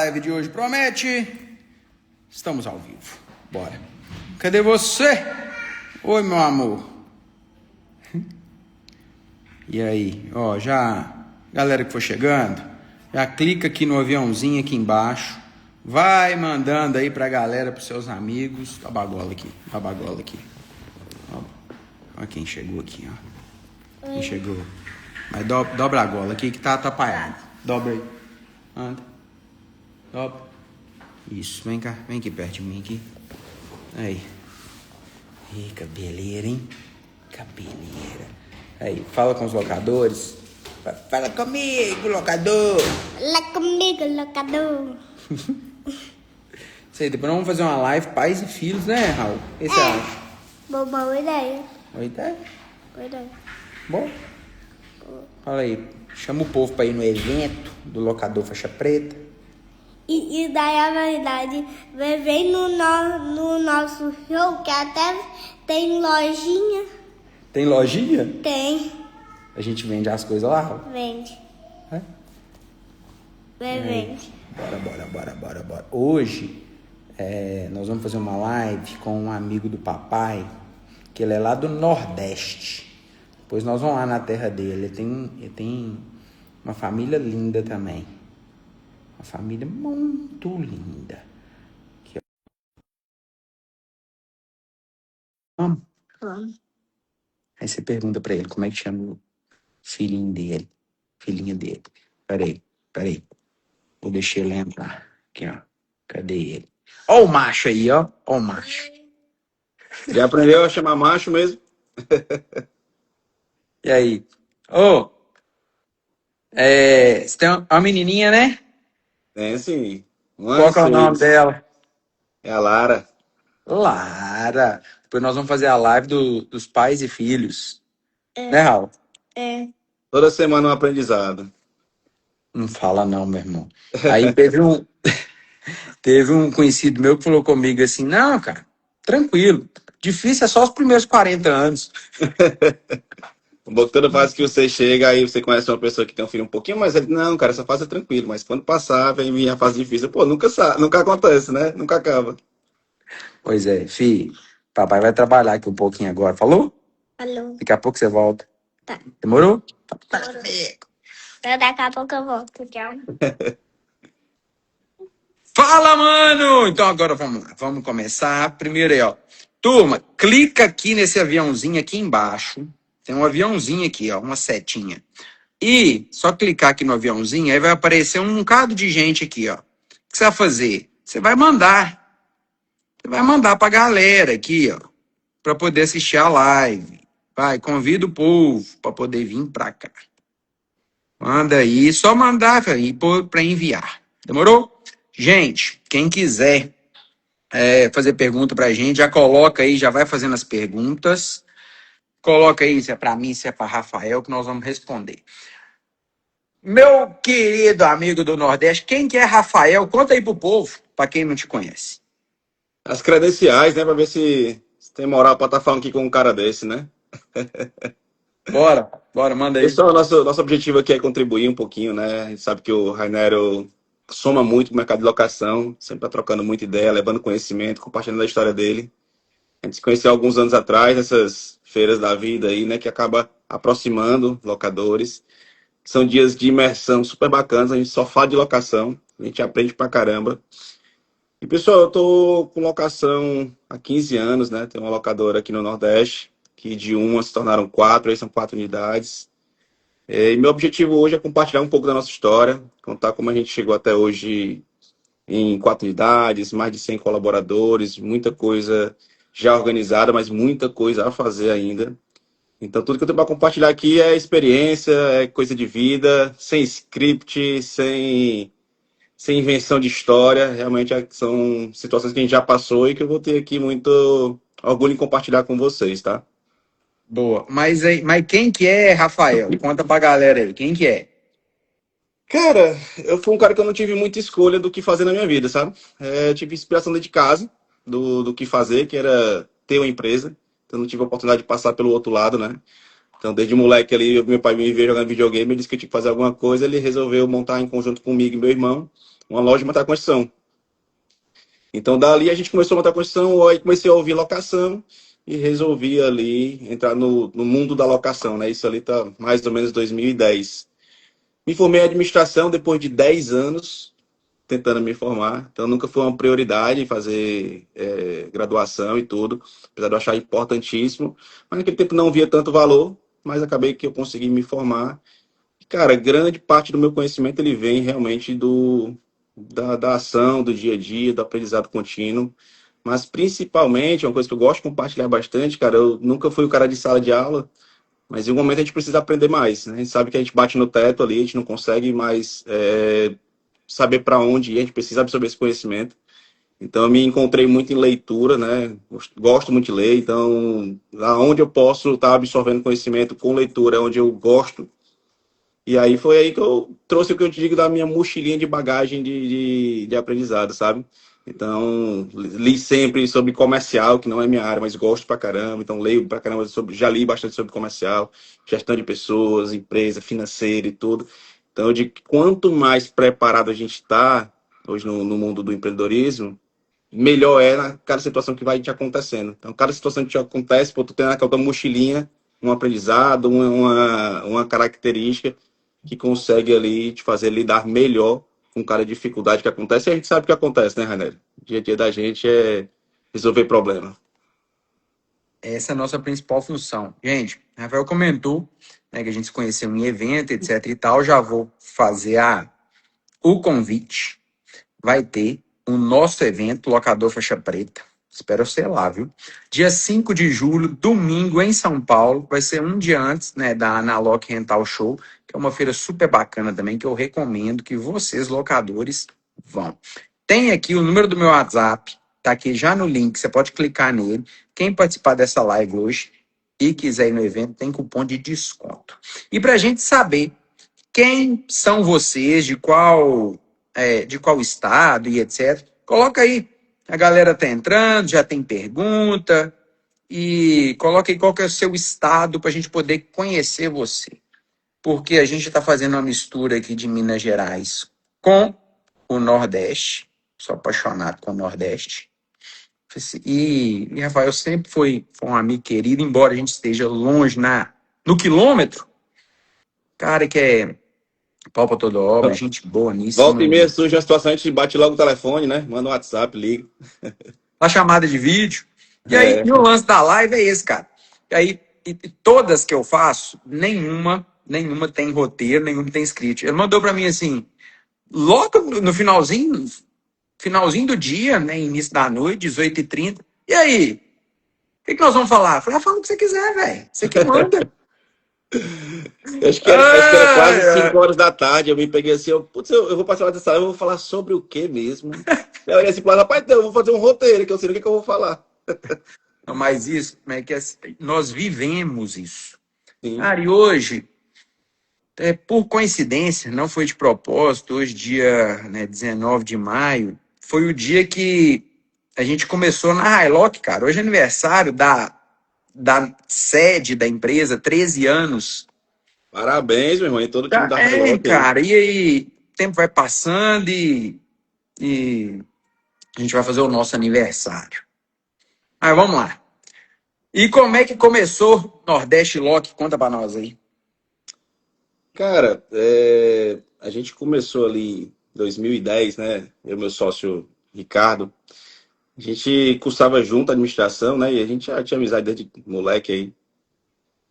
live de hoje promete. Estamos ao vivo. Bora. Cadê você? Oi, meu amor. E aí? Ó, já... Galera que for chegando, já clica aqui no aviãozinho aqui embaixo. Vai mandando aí pra galera, pros seus amigos. Ó a bagola aqui. Ó a bagola aqui. Ó quem chegou aqui, ó. Quem chegou. Mas dobra a gola aqui que tá atrapalhado. Dobra aí. Anda. Dobra. Isso, vem cá. Vem aqui perto de mim aqui. Aí. Ih, cabeleira, hein? Cabeleira. Aí, fala com os locadores. Fala comigo, locador. Fala comigo, locador. Isso aí, depois nós vamos fazer uma live pais e filhos, né, Raul? Esse é a... Boa ideia. Boa ideia? Boa ideia. Bom? Fala aí. Chama o povo pra ir no evento do locador Faixa Preta. E daí, a verdade, vem no nosso show, que até tem lojinha. Tem lojinha? Tem. A gente vende as coisas lá, Raul? Vende. É? Vende. Bora. Hoje, nós vamos fazer uma live com um amigo do papai, que ele é lá do Nordeste. Depois nós vamos lá na terra dele. Ele tem uma família linda também. Uma família muito linda. Aqui, ó. Vamos. Aí você pergunta pra ele como é que chama o filhinha dele. Peraí. Vou deixar ele entrar. Aqui, ó. Cadê ele? Ó o macho aí, ó. Ó o macho. Já aprendeu a chamar macho mesmo? E aí? Ô, você tem uma menininha, né? Tem sim. Qual que é o nome dela? É a Lara. Lara. Depois nós vamos fazer a live dos pais e filhos. Né, Raul? É. Toda semana um aprendizado. Não fala não, meu irmão. Aí teve um conhecido meu que falou comigo assim, não, cara, tranquilo. Difícil é só os primeiros 40 anos. O bom que toda fase que você chega, aí você conhece uma pessoa que tem um filho um pouquinho mais velho. Não, cara, essa fase é tranquilo. Mas quando passar, vem vir a fase difícil. Pô, nunca acontece, né? Nunca acaba. Pois é, filho. Papai vai trabalhar aqui um pouquinho agora. Falou? Falou. Daqui a pouco você volta. Tá. Demorou? Daqui a pouco eu volto. Tchau. Fala, mano! Então agora vamos lá, vamos começar. Primeiro aí, ó. Turma, clica aqui nesse aviãozinho aqui embaixo. Tem um aviãozinho aqui, ó, uma setinha. E só clicar aqui no aviãozinho, aí vai aparecer um bocado de gente aqui, ó. O que você vai fazer? Você vai mandar. Você vai mandar pra galera aqui, ó, pra poder assistir a live. Vai, convida o povo pra poder vir pra cá. Manda aí, só mandar aí pra enviar. Demorou? Gente, quem quiser fazer pergunta pra gente, já coloca aí, já vai fazendo as perguntas. Coloca aí se é pra mim, se é pra Rafael, que nós vamos responder. Meu querido amigo do Nordeste, quem que é Rafael? Conta aí pro povo, pra quem não te conhece. As credenciais, né? Pra ver se tem moral pra estar falando aqui com um cara desse, né? Bora, manda aí. Pessoal, nosso objetivo aqui é contribuir um pouquinho, né? A gente sabe que o Rainero soma muito com o mercado de locação, sempre tá trocando muita ideia, levando conhecimento, compartilhando a história dele. A gente se conheceu há alguns anos atrás, nessas feiras da vida aí, né? Que acaba aproximando locadores. São dias de imersão super bacanas, a gente só fala de locação, a gente aprende pra caramba. E pessoal, eu tô com locação há 15 anos, né? Tem uma locadora aqui no Nordeste, que de uma se tornaram 4, aí são 4 unidades. E meu objetivo hoje é compartilhar um pouco da nossa história, contar como a gente chegou até hoje em 4 unidades, mais de 100 colaboradores, muita coisa já organizada, mas muita coisa a fazer ainda. Então tudo que eu tenho para compartilhar aqui é experiência, é coisa de vida, sem script, sem invenção de história. Realmente são situações que a gente já passou e que eu vou ter aqui muito orgulho em compartilhar com vocês, tá? Boa. Mas quem que é Rafael? Conta pra galera aí, quem que é? Cara, eu fui um cara que eu não tive muita escolha do que fazer na minha vida, sabe? Eu tive inspiração dentro de casa, do que fazer, que era ter uma empresa. Então eu não tive a oportunidade de passar pelo outro lado, né? Então desde moleque ali, meu pai me via jogando videogame, ele disse que eu tinha que fazer alguma coisa, ele resolveu montar em conjunto comigo e meu irmão uma loja de material de construção. Então, dali a gente começou a montar construção, aí comecei a ouvir locação e resolvi ali entrar no mundo da locação, né? Isso ali tá mais ou menos 2010. Me formei em administração depois de 10 anos tentando me formar, então nunca foi uma prioridade fazer graduação e tudo, apesar de eu achar importantíssimo, mas naquele tempo não via tanto valor, mas acabei que eu consegui me formar. Cara, grande parte do meu conhecimento ele vem realmente da ação, do dia a dia, do aprendizado contínuo. Mas principalmente, uma coisa que eu gosto de compartilhar bastante, cara, eu nunca fui o cara de sala de aula, mas em um momento a gente precisa aprender mais, né? A gente sabe que a gente bate no teto ali, a gente não consegue mais saber para onde ir, a gente precisa absorver esse conhecimento. Então eu me encontrei muito em leitura, né? Gosto muito de ler, então aonde eu posso estar absorvendo conhecimento com leitura é onde eu gosto. E aí foi aí que eu trouxe o que eu te digo da minha mochilinha de bagagem de aprendizado, sabe? Então, li sempre sobre comercial, que não é minha área, mas gosto pra caramba. Então, leio pra caramba sobre, já li bastante sobre comercial, gestão de pessoas, empresa, financeira e tudo. Então, eu digo que quanto mais preparado a gente está hoje no mundo do empreendedorismo, melhor é na cada situação que vai te acontecendo. Então, cada situação que te acontece, pô, tu tem naquela tua mochilinha um aprendizado, uma característica que consegue ali te fazer lidar melhor com cada dificuldade que acontece. E a gente sabe o que acontece, né, Rainer? O dia a dia da gente é resolver problema. Essa é a nossa principal função. Gente, Rafael comentou, né, que a gente se conheceu em evento, etc e tal. Já vou fazer o convite. Vai ter o nosso evento, Locador Faixa Preta. Espero ser lá, viu? Dia 5 de julho, domingo, em São Paulo. Vai ser um dia antes, né, da Analog Rental Show, que é uma feira super bacana também, que eu recomendo que vocês, locadores, vão. Tem aqui o número do meu WhatsApp, tá aqui já no link, você pode clicar nele. Quem participar dessa live hoje e quiser ir no evento, tem cupom de desconto. E pra gente saber quem são vocês, de qual estado e etc. Coloca aí. A galera tá entrando, já tem pergunta. E coloca aí qual que é o seu estado para a gente poder conhecer você. Porque a gente está fazendo uma mistura aqui de Minas Gerais com o Nordeste. Sou apaixonado com o Nordeste. E Rafael sempre foi um amigo querido, embora a gente esteja longe no quilômetro. Cara que é pau pra toda obra, gente Volta boníssima. e meia surge uma situação, a gente bate logo o telefone, né? Manda um WhatsApp, liga. A chamada de vídeo. E aí, É. e o lance da live é esse, cara. E aí, e todas que eu faço, nenhuma tem roteiro, nenhuma tem script. Ele mandou pra mim assim, logo no finalzinho do dia, né, início da noite, 18h30. E aí, o que nós vamos falar? Eu falei, fala o que você quiser, velho. Você que manda. Acho que era quase 5 Ah, horas da tarde. Eu me peguei assim, putz, eu vou passar dessa live, eu vou falar sobre o que mesmo? Eu olhei assim, rapaz, então, eu vou fazer um roteiro, que eu sei o que eu vou falar. não, mas isso, como é que é? Nós vivemos isso. Sim. Cara, e hoje, por coincidência, não foi de propósito, hoje, dia, né, 19 de maio, foi o dia que a gente começou na Highlock, cara. Hoje é aniversário da sede da empresa, 13 anos. Parabéns, meu irmão, e todo o time da Highlock aí. Cara, e aí, o tempo vai passando e a gente vai fazer o nosso aniversário. Aí, vamos lá. E como é que começou Nordeste Lock? Conta pra nós aí. Cara, a gente começou ali em 2010, né? Eu e meu sócio Ricardo. A gente cursava junto a administração, né? E a gente já tinha amizade desde moleque aí.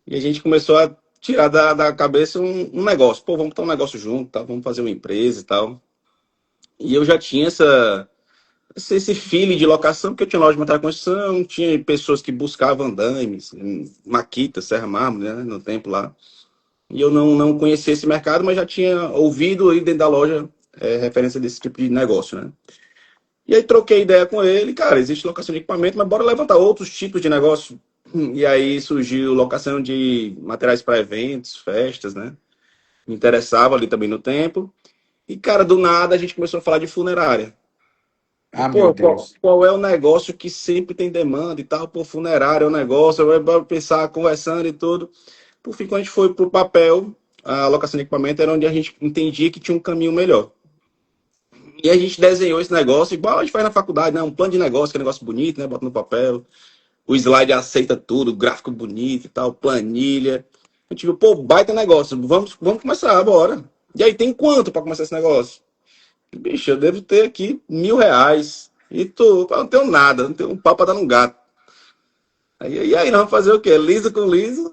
E a gente começou a tirar da cabeça um negócio. Pô, vamos botar um negócio junto, tá? Vamos fazer uma empresa e tal. E eu já tinha esse feeling de locação, porque eu tinha loja de material de construção, tinha pessoas que buscavam andaimes, Maquita, Serra Mármore, né? No tempo lá. E eu não conhecia esse mercado, mas já tinha ouvido aí dentro da loja referência desse tipo de negócio, né? E aí troquei ideia com ele, cara, existe locação de equipamento, mas bora levantar outros tipos de negócio. E aí surgiu locação de materiais para eventos, festas, né? Me interessava ali também no tempo. E, cara, do nada a gente começou a falar de funerária. E, Ah, meu pô, qual, Deus. qual é o negócio que sempre tem demanda e tal? Pô, funerária é um negócio, vai pensar, conversando e tudo. Por fim, quando a gente foi pro papel, a locação de equipamento era onde a gente entendia que tinha um caminho melhor. E a gente desenhou esse negócio, igual a gente faz na faculdade, né? Um plano de negócio, que é um negócio bonito, né? Bota no papel. O slide aceita tudo, gráfico bonito e tal, planilha. A gente viu, pô, baita negócio. Vamos começar, bora. E aí, tem quanto para começar esse negócio? Bicho, eu devo ter aqui R$ 1.000. E tu, eu não tenho nada, não tenho um pau pra dar num gato. Aí, nós vamos fazer o quê? Liso com liso.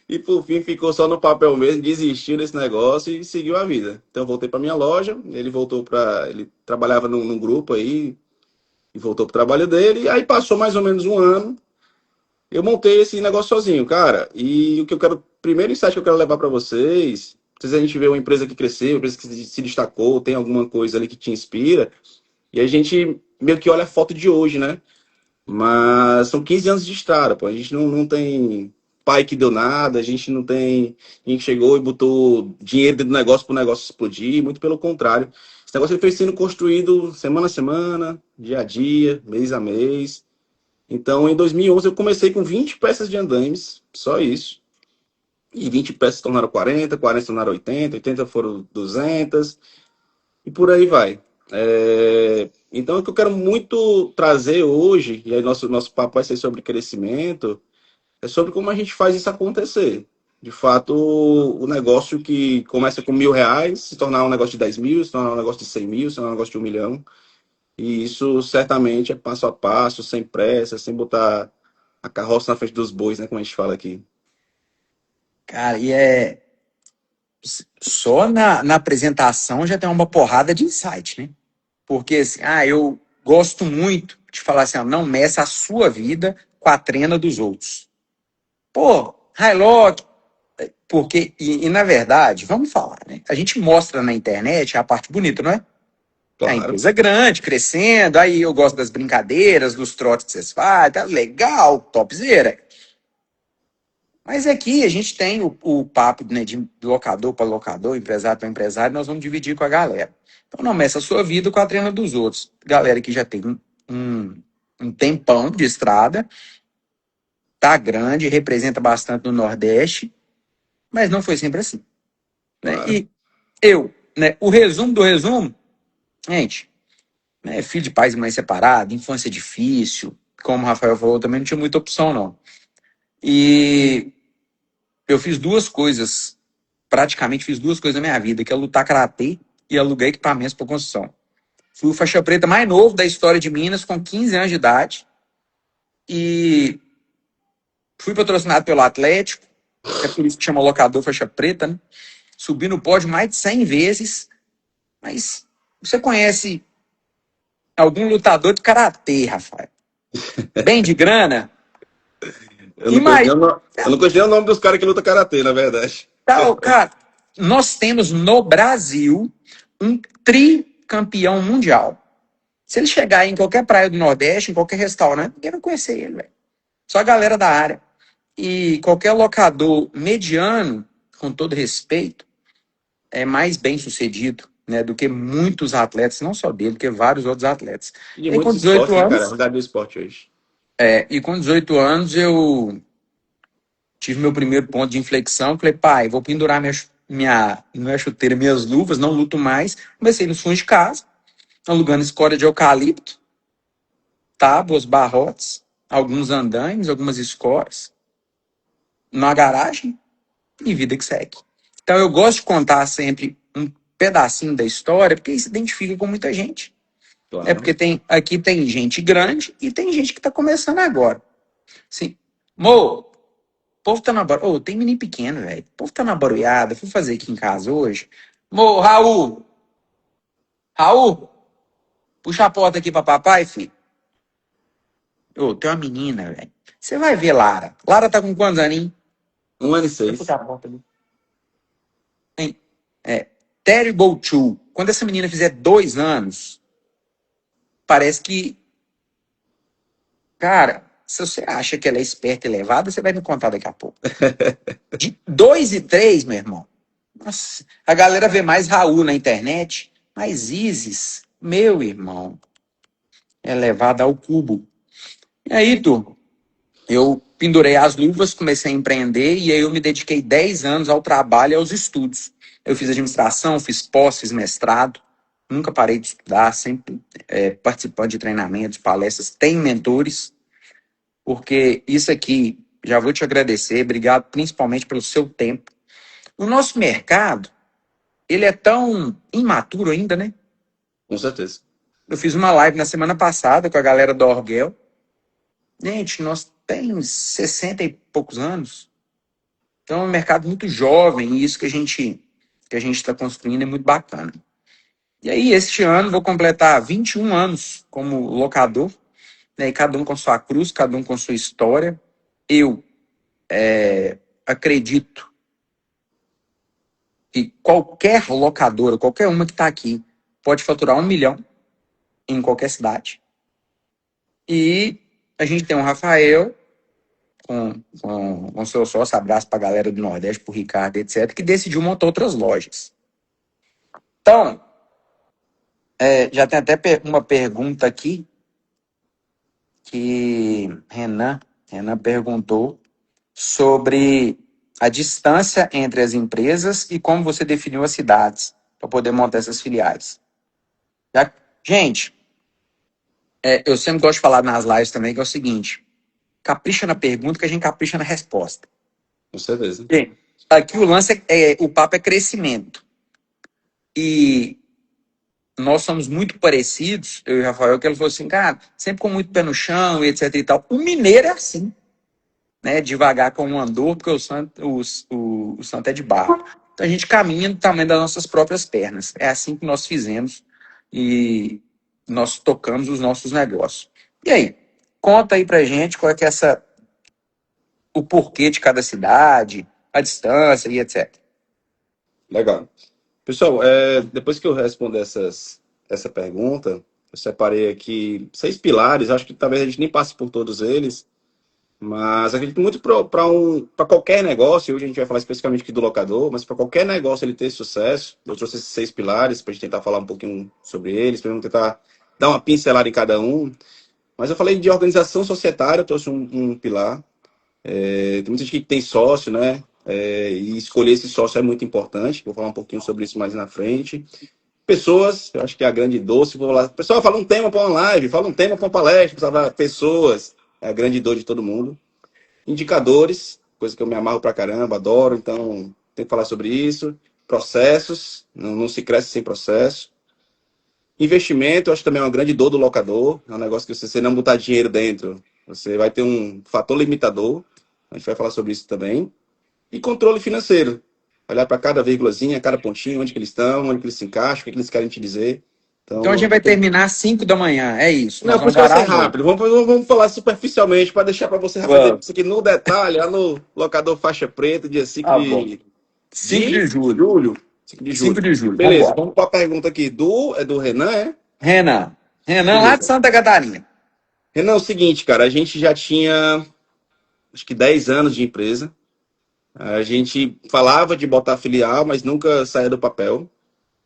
E por fim ficou só no papel mesmo, desistiu desse negócio e seguiu a vida. Então eu voltei para minha loja, ele voltou para. Ele trabalhava num grupo aí e voltou para o trabalho dele. E aí passou mais ou menos um ano. Eu montei esse negócio sozinho, cara. E o que eu quero. Primeiro insight que eu quero levar para vocês. Vocês a gente vê uma empresa que cresceu, uma empresa que se destacou, tem alguma coisa ali que te inspira. E a gente meio que olha a foto de hoje, né? Mas são 15 anos de estrada, pô. A gente não tem pai que deu nada, a gente não tem. A gente chegou e botou dinheiro dentro do negócio para o negócio explodir, muito pelo contrário. Esse negócio ele foi sendo construído semana a semana, dia a dia, mês a mês. Então, em 2011, eu comecei com 20 peças de andaimes, só isso. E 20 peças se tornaram 40, 40 se tornaram 80, 80 foram 200, e por aí vai. Então, o que eu quero muito trazer hoje, e aí nosso papo vai ser sobre crescimento, é sobre como a gente faz isso acontecer. De fato, o negócio que começa com R$ 1.000 se tornar um negócio de 10 mil, se tornar um negócio de 100 mil, se tornar um negócio de 1 milhão. E isso certamente é passo a passo, sem pressa, sem botar a carroça na frente dos bois, né? Como a gente fala aqui. Cara, e só na apresentação já tem uma porrada de insight, né? Porque assim, eu gosto muito de falar assim, não meça a sua vida com a trena dos outros. Pô, Highlock, porque, e na verdade, vamos falar, né? A gente mostra na internet a parte bonita, não é? A Claro. empresa grande, crescendo, aí eu gosto das brincadeiras, dos trotes que vocês fazem, tá legal, topzera. Mas aqui a gente tem o papo, né, de locador para locador, empresário para empresário, nós vamos dividir com a galera. Então não meça a sua vida com a trena dos outros. Galera que já tem um tempão de estrada, tá grande, representa bastante no Nordeste, mas não foi sempre assim. Né? Claro. E eu, né, o resumo do resumo, gente, né, filho de pais e mãe separado, infância difícil, como o Rafael falou, também não tinha muita opção, não. E eu fiz praticamente fiz duas coisas na minha vida, que é lutar karatê e alugar equipamentos para construção. Fui o faixa preta mais novo da história de Minas, com 15 anos de idade, e fui patrocinado pelo Atlético, é por isso que chama locador faixa preta, né? Subi no pódio mais de 100 vezes, mas você conhece algum lutador de karatê, Rafael? Bem de grana? Eu não conheço nem o nome dos caras que lutam karatê, na verdade. Então, cara, nós temos no Brasil um tricampeão mundial. Se ele chegar em qualquer praia do Nordeste, em qualquer restaurante, ninguém vai conhecer ele, velho. Só a galera da área. E qualquer locador mediano, com todo respeito, é mais bem sucedido, né, do que muitos atletas, não só dele, do que vários outros atletas. E E muitos com 18 esportes, né, cara? anos, A realidade do esporte hoje. e com 18 anos eu tive meu primeiro ponto de inflexão. Falei, pai, vou pendurar minha chuteira, minhas luvas, não luto mais. Comecei nos fundos de casa, alugando escória de eucalipto, tábuas, barrotes, alguns andaimes, algumas escórias, na garagem, e vida que segue. Então eu gosto de contar sempre um pedacinho da história, porque isso se identifica com muita gente. Claro. É porque aqui tem gente grande e tem gente que está começando agora. Assim, o povo tá na barulhada. Tem menino pequeno, velho. O povo tá na barulhada. Fui fazer aqui em casa hoje. Raul, puxa a porta aqui pra papai, filho. Tem uma menina, velho. Você vai ver Lara. Lara tá com quantos aninhos? 1 ano e 6. Puxa a porta ali. Terrible 2. Quando essa menina fizer 2 anos, parece que... Cara, se você acha que ela é esperta e levada, você vai me contar daqui a pouco. De 2 e 3, meu irmão. Nossa, a galera vê mais Raul na internet, mas Isis, meu irmão, é levada ao cubo. E aí, turma, eu pendurei as luvas, comecei a empreender, e aí eu me dediquei 10 anos ao trabalho e aos estudos. Eu fiz administração, fiz pós, fiz mestrado, Nunca parei de estudar, sempre participando de treinamentos, palestras, tem mentores, porque isso aqui, já vou te agradecer, obrigado principalmente pelo seu tempo. O nosso mercado, ele é tão imaturo ainda, né? Com certeza. Eu fiz uma live na semana passada com a galera do Orgel. Gente, nós temos 60 e poucos anos. Então é um mercado muito jovem e isso que a gente está construindo é muito bacana. E aí, este ano, vou completar 21 anos como locador, né? E cada um com sua cruz, cada um com sua história. Eu acredito que qualquer locadora, qualquer uma que está aqui, pode faturar 1 milhão em qualquer cidade. E a gente tem o Rafael, com seu sócio, abraço para a galera do Nordeste, para o Ricardo, etc., que decidiu montar outras lojas. Então, já tem até uma pergunta aqui que Renan perguntou sobre a distância entre as empresas e como você definiu as cidades para poder montar essas filiais. Gente, eu sempre gosto de falar nas lives também que é o seguinte, capricha na pergunta que a gente capricha na resposta. Com certeza. Gente, aqui o lance o papo é crescimento. E nós somos muito parecidos, eu e o Rafael, que ele falou assim, cara, sempre com muito pé no chão, e etc e tal. O mineiro é assim, né? Devagar com o andor, porque o santo é de barro. Então a gente caminha no tamanho das nossas próprias pernas. É assim que nós fizemos e nós tocamos os nossos negócios. E aí, conta aí pra gente qual é que é o porquê de cada cidade, a distância e etc. Legal. Pessoal, depois que eu responder essa pergunta, eu separei aqui 6 pilares. Acho que talvez a gente nem passe por todos eles, mas acredito muito para qualquer negócio. Hoje a gente vai falar especificamente aqui do locador, mas para qualquer negócio ele ter sucesso, eu trouxe esses 6 pilares para a gente tentar falar um pouquinho sobre eles, para tentar dar uma pincelada em cada um. Mas eu falei de organização societária, eu trouxe um pilar. Tem muita gente que tem sócio, né? E escolher esse sócio é muito importante. Vou falar um pouquinho sobre isso mais na frente. Pessoas, eu acho que é a grande doce. Vou lá. Pessoal, fala um tema para uma live, fala um tema para uma palestra. Pessoas, é a grande dor de todo mundo. Indicadores, coisa que eu me amarro pra caramba, adoro, então tem que falar sobre isso. Processos, não se cresce sem processo. Investimento, eu acho que também é uma grande dor do locador. É um negócio que se você não botar dinheiro dentro, você vai ter um fator limitador. A gente vai falar sobre isso também. E controle financeiro. Olhar para cada vírgulazinha, cada pontinho, onde que eles estão, onde que eles se encaixam, o que eles querem te dizer. Então a gente vai terminar às 5 da manhã, é isso. Não, por isso vai ser rápido. Vamos falar superficialmente para deixar para você fazer isso aqui no detalhe, lá no locador faixa preta, dia 5 de julho. 5 de julho. Beleza, vamos para a pergunta aqui do Renan, é? Renan lá de Santa Catarina. Renan, é o seguinte, cara, a gente já tinha acho que 10 anos de empresa. A gente falava de botar filial, mas nunca saía do papel.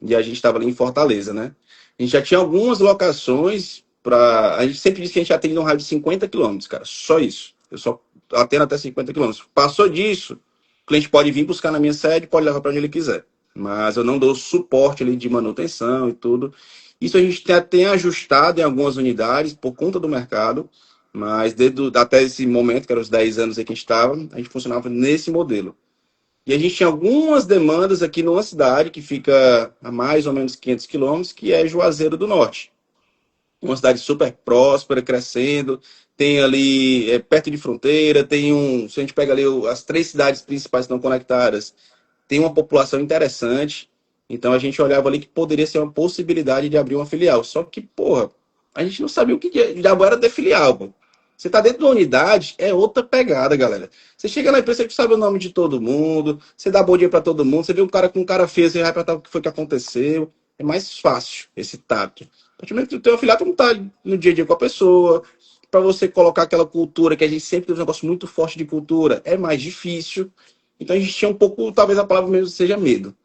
E a gente estava ali em Fortaleza, né? A gente já tinha algumas locações para. A gente sempre disse que a gente atende um raio de 50 quilômetros, cara. Só isso. Eu só atendo até 50 quilômetros. Passou disso, o cliente pode vir buscar na minha sede, pode levar para onde ele quiser. Mas eu não dou suporte ali de manutenção e tudo. Isso a gente tem ajustado em algumas unidades por conta do mercado. Mas até esse momento, que eram os 10 anos aí que a gente estava, a gente funcionava nesse modelo. E a gente tinha algumas demandas aqui numa cidade que fica a mais ou menos 500 quilômetros, que é Juazeiro do Norte. Uma cidade super próspera, crescendo, tem ali, perto de fronteira, se a gente pega ali as 3 cidades principais que estão conectadas, tem uma população interessante. Então a gente olhava ali que poderia ser uma possibilidade de abrir uma filial. Só que, porra, a gente não sabia o que diabo era ter filial, pô. Você tá dentro da unidade, é outra pegada, galera. Você chega na empresa, você sabe o nome de todo mundo, você dá bom dia para todo mundo, você vê um cara com um cara feio, você vai perguntar o que foi que aconteceu. É mais fácil esse tato. A partir do momento que o teu afiliado não tá no dia a dia com a pessoa, para você colocar aquela cultura, que a gente sempre tem um negócio muito forte de cultura, é mais difícil. Então a gente tinha um pouco, talvez a palavra mesmo seja medo.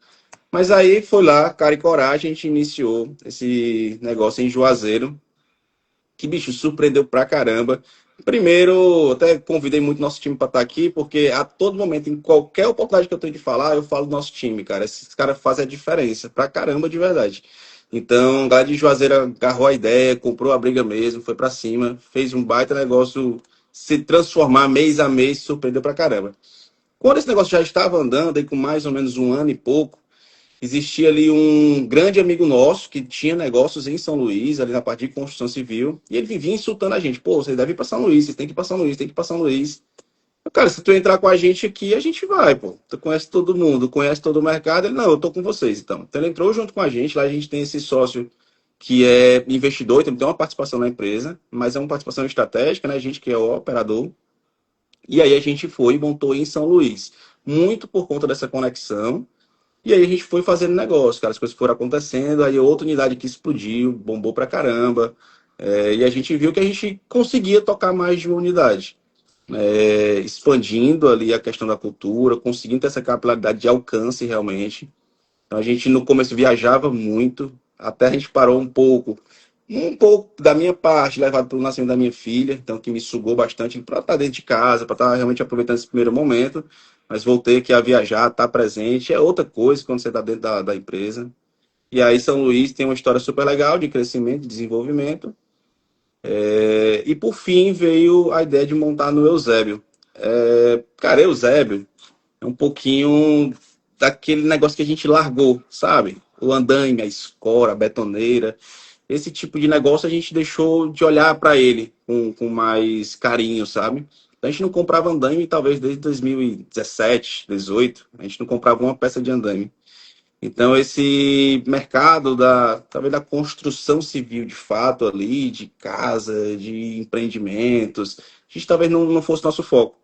Mas aí foi lá, cara e coragem, a gente iniciou esse negócio em Juazeiro, que, bicho, surpreendeu pra caramba. Primeiro, até convidei muito nosso time para estar aqui, porque a todo momento, em qualquer oportunidade que eu tenho de falar, eu falo do nosso time, cara. Esses caras fazem a diferença pra caramba, de verdade. Então, a galera de Juazeiro agarrou a ideia, comprou a briga mesmo, foi pra cima, fez um baita negócio se transformar mês a mês, surpreendeu pra caramba. Quando esse negócio já estava andando, aí com mais ou menos um ano e pouco, existia ali um grande amigo nosso que tinha negócios em São Luís, ali na parte de construção civil, e ele vivia insultando a gente. Pô, vocês devem ir pra São Luís, vocês têm que ir pra São Luís, tem que ir pra São Luís. Cara, se tu entrar com a gente aqui, a gente vai, pô. Tu conhece todo mundo, conhece todo o mercado. Ele, não, eu tô com vocês, então. Então ele entrou junto com a gente, lá a gente tem esse sócio que é investidor, então tem uma participação na empresa, mas é uma participação estratégica, né? A gente que é o operador. E aí a gente foi e montou em São Luís. Muito por conta dessa conexão. E aí a gente foi fazendo negócio, cara. As coisas foram acontecendo, aí outra unidade que explodiu, bombou pra caramba. E a gente viu que a gente conseguia tocar mais de uma unidade. Expandindo ali a questão da cultura, conseguindo ter essa capilaridade de alcance realmente. Então a gente no começo viajava muito, até a gente parou um pouco da minha parte, levado pelo nascimento da minha filha, então que me sugou bastante para estar dentro de casa, para estar realmente aproveitando esse primeiro momento. Mas voltei aqui a viajar, estar presente, é outra coisa quando você está dentro da empresa. E aí São Luís tem uma história super legal de crescimento, de desenvolvimento. E por fim veio a ideia de montar no Eusébio. Cara, Eusébio é um pouquinho daquele negócio que a gente largou, sabe? O andaime, a escora, a betoneira. Esse tipo de negócio a gente deixou de olhar para ele com mais carinho, sabe? A gente não comprava andaime talvez desde 2017, 2018. A gente não comprava uma peça de andaime. Então, esse mercado talvez da construção civil de fato ali, de casa, de empreendimentos, a gente talvez não fosse nosso foco.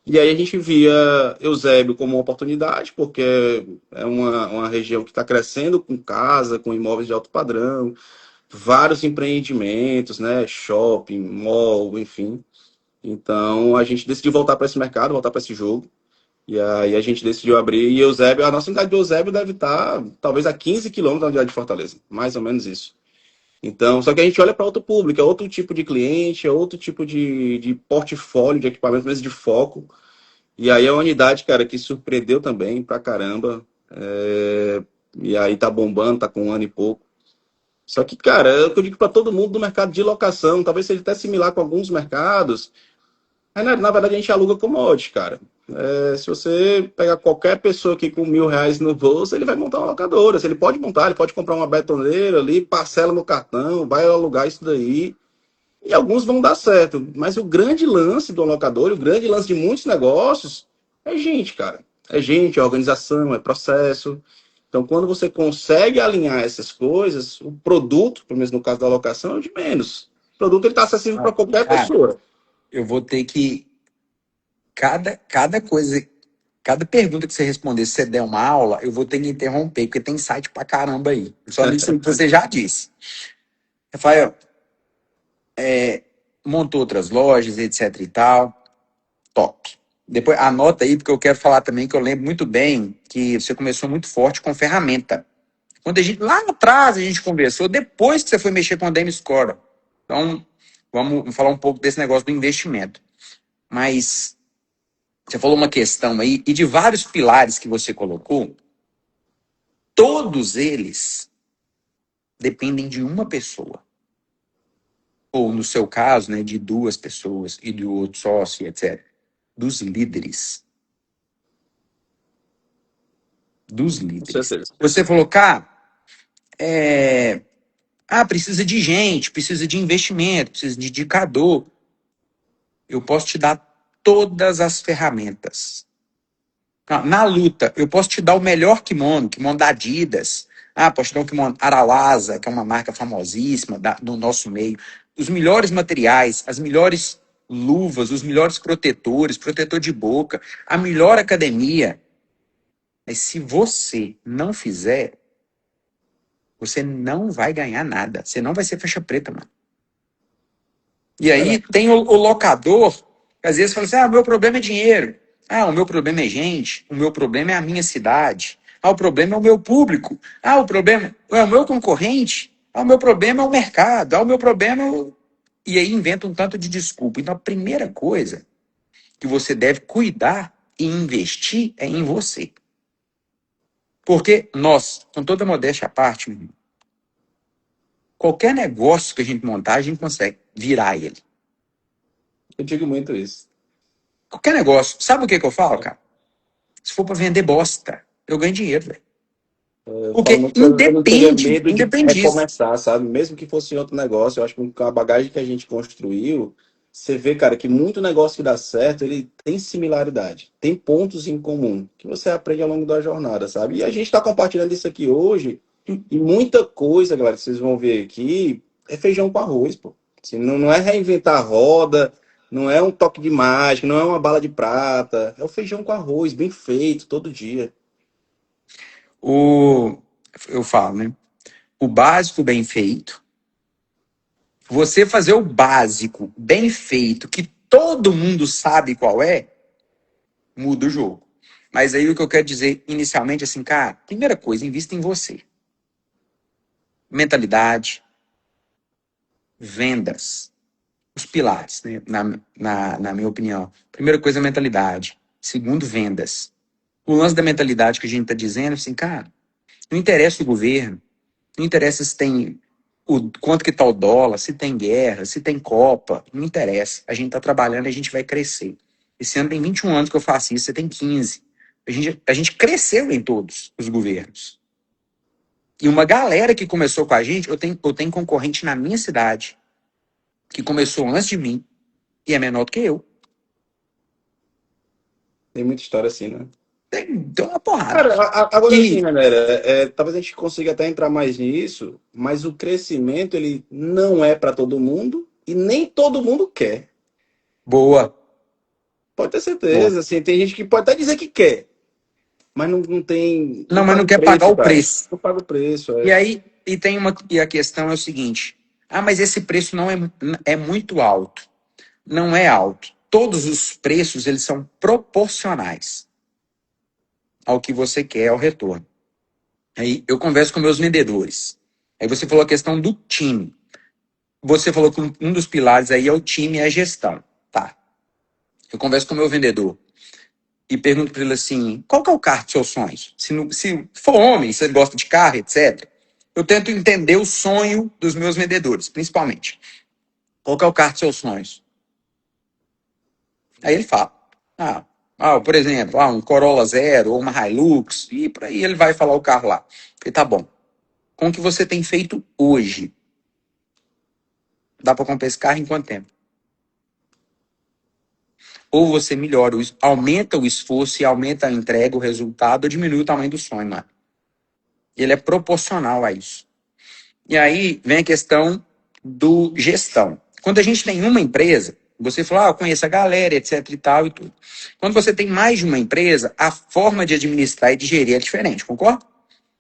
E aí a gente via Eusébio como uma oportunidade, porque é uma região que está crescendo com casa, com imóveis de alto padrão, vários empreendimentos, né? Shopping, mall, enfim. Então a gente decidiu voltar para esse mercado, voltar para esse jogo. E aí a gente decidiu abrir. E Eusébio, a nossa unidade de Eusébio deve estar talvez a 15 quilômetros da unidade de Fortaleza, mais ou menos isso. Então, só que a gente olha para outro público, é outro tipo de cliente, é outro tipo de portfólio de equipamento, mesmo de foco. E aí é uma unidade, cara, que surpreendeu também pra caramba. E aí tá bombando, tá com um ano e pouco. Só que, cara, é o que eu digo para todo mundo do mercado de locação, talvez seja até similar com alguns mercados. Mas, na verdade, a gente aluga commodity, cara. Se você pegar qualquer pessoa aqui com R$ 1.000 no bolso, ele vai montar uma locadora. Se ele pode montar, ele pode comprar uma betoneira ali, parcela no cartão, vai alugar isso daí. E alguns vão dar certo. Mas o grande lance do locador, o grande lance de muitos negócios, é gente, cara. É gente, é organização, é processo. Então, quando você consegue alinhar essas coisas, o produto, pelo menos no caso da locação, é o de menos. O produto está acessível para qualquer Cara, pessoa. eu vou ter que. Cada coisa, cada pergunta que você responder, se você der uma aula, eu vou ter que interromper, porque tem site pra caramba aí. Só nisso que você já disse. Rafael, montou outras lojas, etc e tal. Top. Depois anota aí, porque eu quero falar também que eu lembro muito bem que você começou muito forte com ferramenta. Quando a gente, lá atrás a gente conversou, depois que você foi mexer com a Dame Score. Então, vamos falar um pouco desse negócio do investimento. Mas você falou uma questão aí, e de vários pilares que você colocou, todos eles dependem de uma pessoa. Ou, no seu caso, né, de duas pessoas e do outro sócio, etc. Dos líderes. Dos Com líderes. certeza. Você falou, cara, precisa de gente, precisa de investimento, precisa de indicador. Eu posso te dar todas as ferramentas. Na luta, eu posso te dar o melhor kimono da Adidas. Posso te dar um kimono Aralasa, que é uma marca famosíssima do nosso meio. Os melhores materiais, as melhores luvas, os melhores protetores, protetor de boca, a melhor academia. Mas se você não fizer, você não vai ganhar nada. Você não vai ser faixa preta, mano. E aí tem o locador, que às vezes fala assim, o meu problema é dinheiro. O meu problema é gente. O meu problema é a minha cidade. O problema é o meu público. O problema é o meu concorrente. O meu problema é o mercado. O meu problema é o... E aí inventa um tanto de desculpa. Então a primeira coisa que você deve cuidar e investir é em você. Porque nós, com toda modéstia à parte, Qualquer negócio que a gente montar, a gente consegue virar ele. Eu digo muito isso. Qualquer negócio. Sabe o que que eu falo, cara? Se for para vender bosta, eu ganho dinheiro, velho. Eu falo Porque muito que eu não teria medo de independe disso. recomeçar, sabe? Mesmo que fosse em outro negócio, eu acho que com a bagagem que a gente construiu, você vê, cara, que muito negócio que dá certo, ele tem similaridade, tem pontos em comum, que você aprende ao longo da jornada, sabe? E a gente está compartilhando isso aqui hoje, e muita coisa, galera, que vocês vão ver aqui, é feijão com arroz, pô. Assim, não é reinventar a roda, não é um toque de mágica, não é uma bala de prata, é o feijão com arroz, bem feito, todo dia. O, eu falo, né? O básico bem feito. Você fazer o básico bem feito, que todo mundo sabe qual é, muda o jogo. Mas aí o que eu quero dizer inicialmente, assim, cara, primeira coisa, invista em você. Mentalidade, vendas, os pilares, né? Na minha opinião. Primeira coisa, mentalidade. Segundo, vendas. O lance da mentalidade que a gente está dizendo, assim, cara, não interessa o governo, não interessa se tem quanto que tá o dólar, se tem guerra, se tem Copa, não interessa. A gente está trabalhando e a gente vai crescer. Esse ano tem 21 anos que eu faço isso, você tem 15. A gente cresceu em todos os governos. E uma galera que começou com a gente, eu tenho concorrente na minha cidade, que começou antes de mim, e é menor do que eu. Tem muita história assim, né? Tem uma porrada. Cara, agora sim, E, galera, talvez a gente consiga até entrar mais nisso, mas o crescimento ele não é para todo mundo e nem todo mundo quer. boa, Pode ter boa. certeza, assim, tem gente que pode até dizer que quer, mas não tem, Não, não mas paga não o quer pagar preço, o cara. preço. Não paga o preço, E aí, e a questão é o seguinte: ah, mas esse preço não é muito alto. Não é alto. Todos os preços, eles são proporcionais ao que você quer, ao retorno. Aí eu converso com meus vendedores. Aí você falou a questão do time. Você falou que um dos pilares aí é o time e a gestão. Tá. Eu converso com o meu vendedor e pergunto para ele assim: qual que é o carro dos seus sonhos? Se for homem, se ele gosta de carro, etc. Eu tento entender o sonho dos meus vendedores, principalmente. Qual que é o carro dos seus sonhos? Aí ele fala: por exemplo, um Corolla Zero ou uma Hilux, e por aí ele vai falar o carro lá. E tá bom. Com o que você tem feito hoje, dá para comprar esse carro em quanto tempo? Ou você melhora, aumenta o esforço e aumenta a entrega, o resultado, ou diminui o tamanho do sonho, mano. Ele é proporcional a isso. E aí vem a questão do gestão. Quando a gente tem uma empresa, você falou, eu conheço a galera, etc e tal e tudo. Quando você tem mais de uma empresa, a forma de administrar e de gerir é diferente, concorda?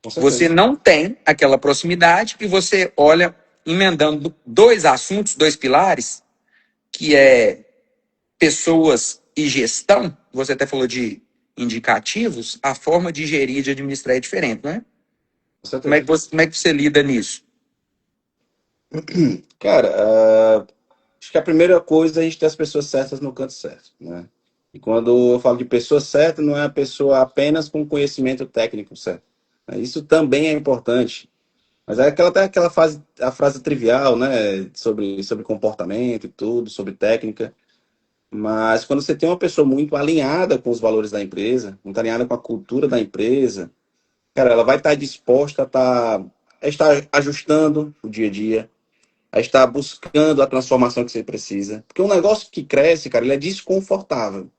com Você certeza. não tem aquela proximidade e você olha emendando dois assuntos, dois pilares, que é pessoas e gestão. Você até falou de indicativos, a forma de gerir e de administrar é diferente, não é? Com Como certeza. é que você lida nisso? Cara, acho que a primeira coisa é a gente ter as pessoas certas no canto certo, né? E quando eu falo de pessoa certa, não é a pessoa apenas com conhecimento técnico certo. Isso também é importante. Mas é até aquela a frase trivial, né? Sobre comportamento e tudo, sobre técnica. Mas quando você tem uma pessoa muito alinhada com os valores da empresa, muito alinhada com a cultura da empresa, cara, ela vai estar disposta a estar ajustando o dia a dia, a estar buscando a transformação que você precisa. Porque um negócio que cresce, cara, ele é desconfortável.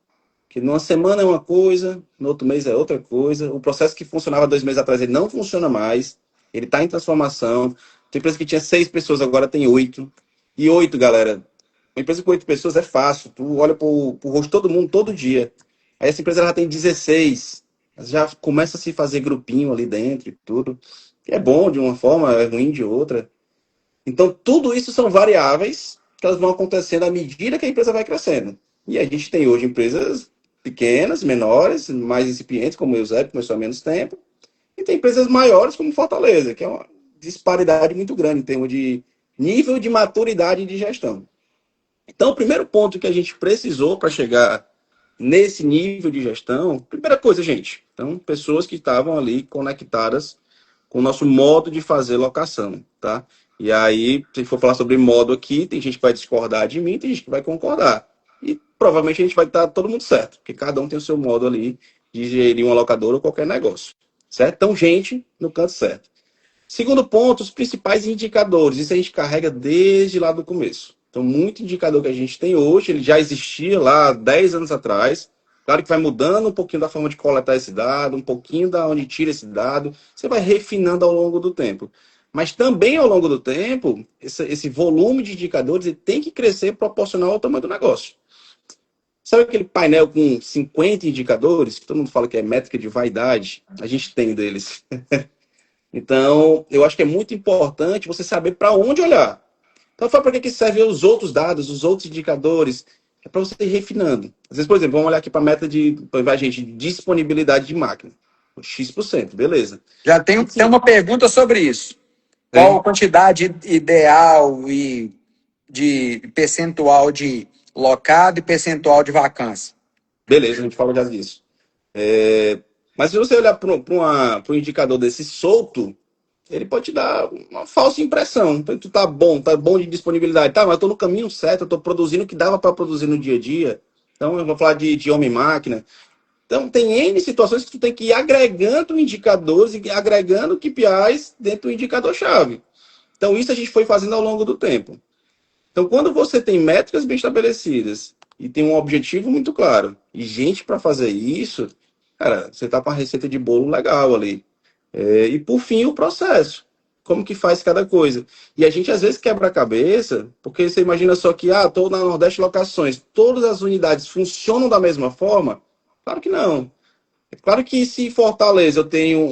Que numa semana é uma coisa, no outro mês é outra coisa. O processo que funcionava 2 meses atrás, ele não funciona mais. Ele está em transformação. Tem empresa que tinha 6 pessoas, agora tem 8. E 8, galera. Uma empresa com 8 pessoas é fácil. Tu olha pro rosto de todo mundo todo dia. Aí essa empresa ela já tem 16. Já começa a se fazer grupinho ali dentro e tudo. Que é bom de uma forma, é ruim de outra. Então, tudo isso são variáveis que elas vão acontecendo à medida que a empresa vai crescendo. E a gente tem hoje empresas pequenas, menores, mais incipientes, como o Eusébio, começou há menos tempo. E tem empresas maiores, como Fortaleza, que é uma disparidade muito grande em termos de nível de maturidade de gestão. Então, o primeiro ponto que a gente precisou para chegar nesse nível de gestão, primeira coisa, gente, então, pessoas que estavam ali conectadas com o nosso modo de fazer locação, tá? E aí, se for falar sobre modo aqui, tem gente que vai discordar de mim, tem gente que vai concordar. E provavelmente a gente vai estar todo mundo certo, porque cada um tem o seu modo ali de gerir uma locadora ou qualquer negócio. Certo? Então, gente, no canto certo. Segundo ponto, os principais indicadores. Isso a gente carrega desde lá do começo. Então, muito indicador que a gente tem hoje, ele já existia lá 10 anos atrás. Claro que vai mudando um pouquinho da forma de coletar esse dado, um pouquinho da onde tira esse dado. Você vai refinando ao longo do tempo. Mas também ao longo do tempo, esse volume de indicadores ele tem que crescer proporcional ao tamanho do negócio. Sabe aquele painel com 50 indicadores, que todo mundo fala que é métrica de vaidade? A gente tem deles. Então, eu acho que é muito importante você saber para onde olhar. Então, para que servem os outros dados, os outros indicadores? É para você ir refinando. Às vezes, por exemplo, vamos olhar aqui para a meta de, gente, de disponibilidade de máquina. X%, beleza. Já tem uma pergunta sobre isso. Qual a quantidade ideal e de percentual de locado e percentual de vacância? Beleza, a gente falou já disso. Mas se você olhar para um indicador desse solto, ele pode te dar uma falsa impressão. Então, tu tá bom de disponibilidade. Tá, mas eu tô no caminho certo, eu tô produzindo o que dava para produzir no dia a dia. Então, eu vou falar de homem-máquina. Então, tem N situações que tu tem que ir agregando indicadores e agregando KPIs dentro do indicador-chave. Então, isso a gente foi fazendo ao longo do tempo. Então, quando você tem métricas bem estabelecidas e tem um objetivo muito claro e gente para fazer isso, cara, você tá com a receita de bolo legal ali. E por fim, o processo. Como que faz cada coisa. E a gente às vezes quebra a cabeça, porque você imagina só que, estou na Nordeste Locações, todas as unidades funcionam da mesma forma? Claro que não. É claro que se em Fortaleza eu tenho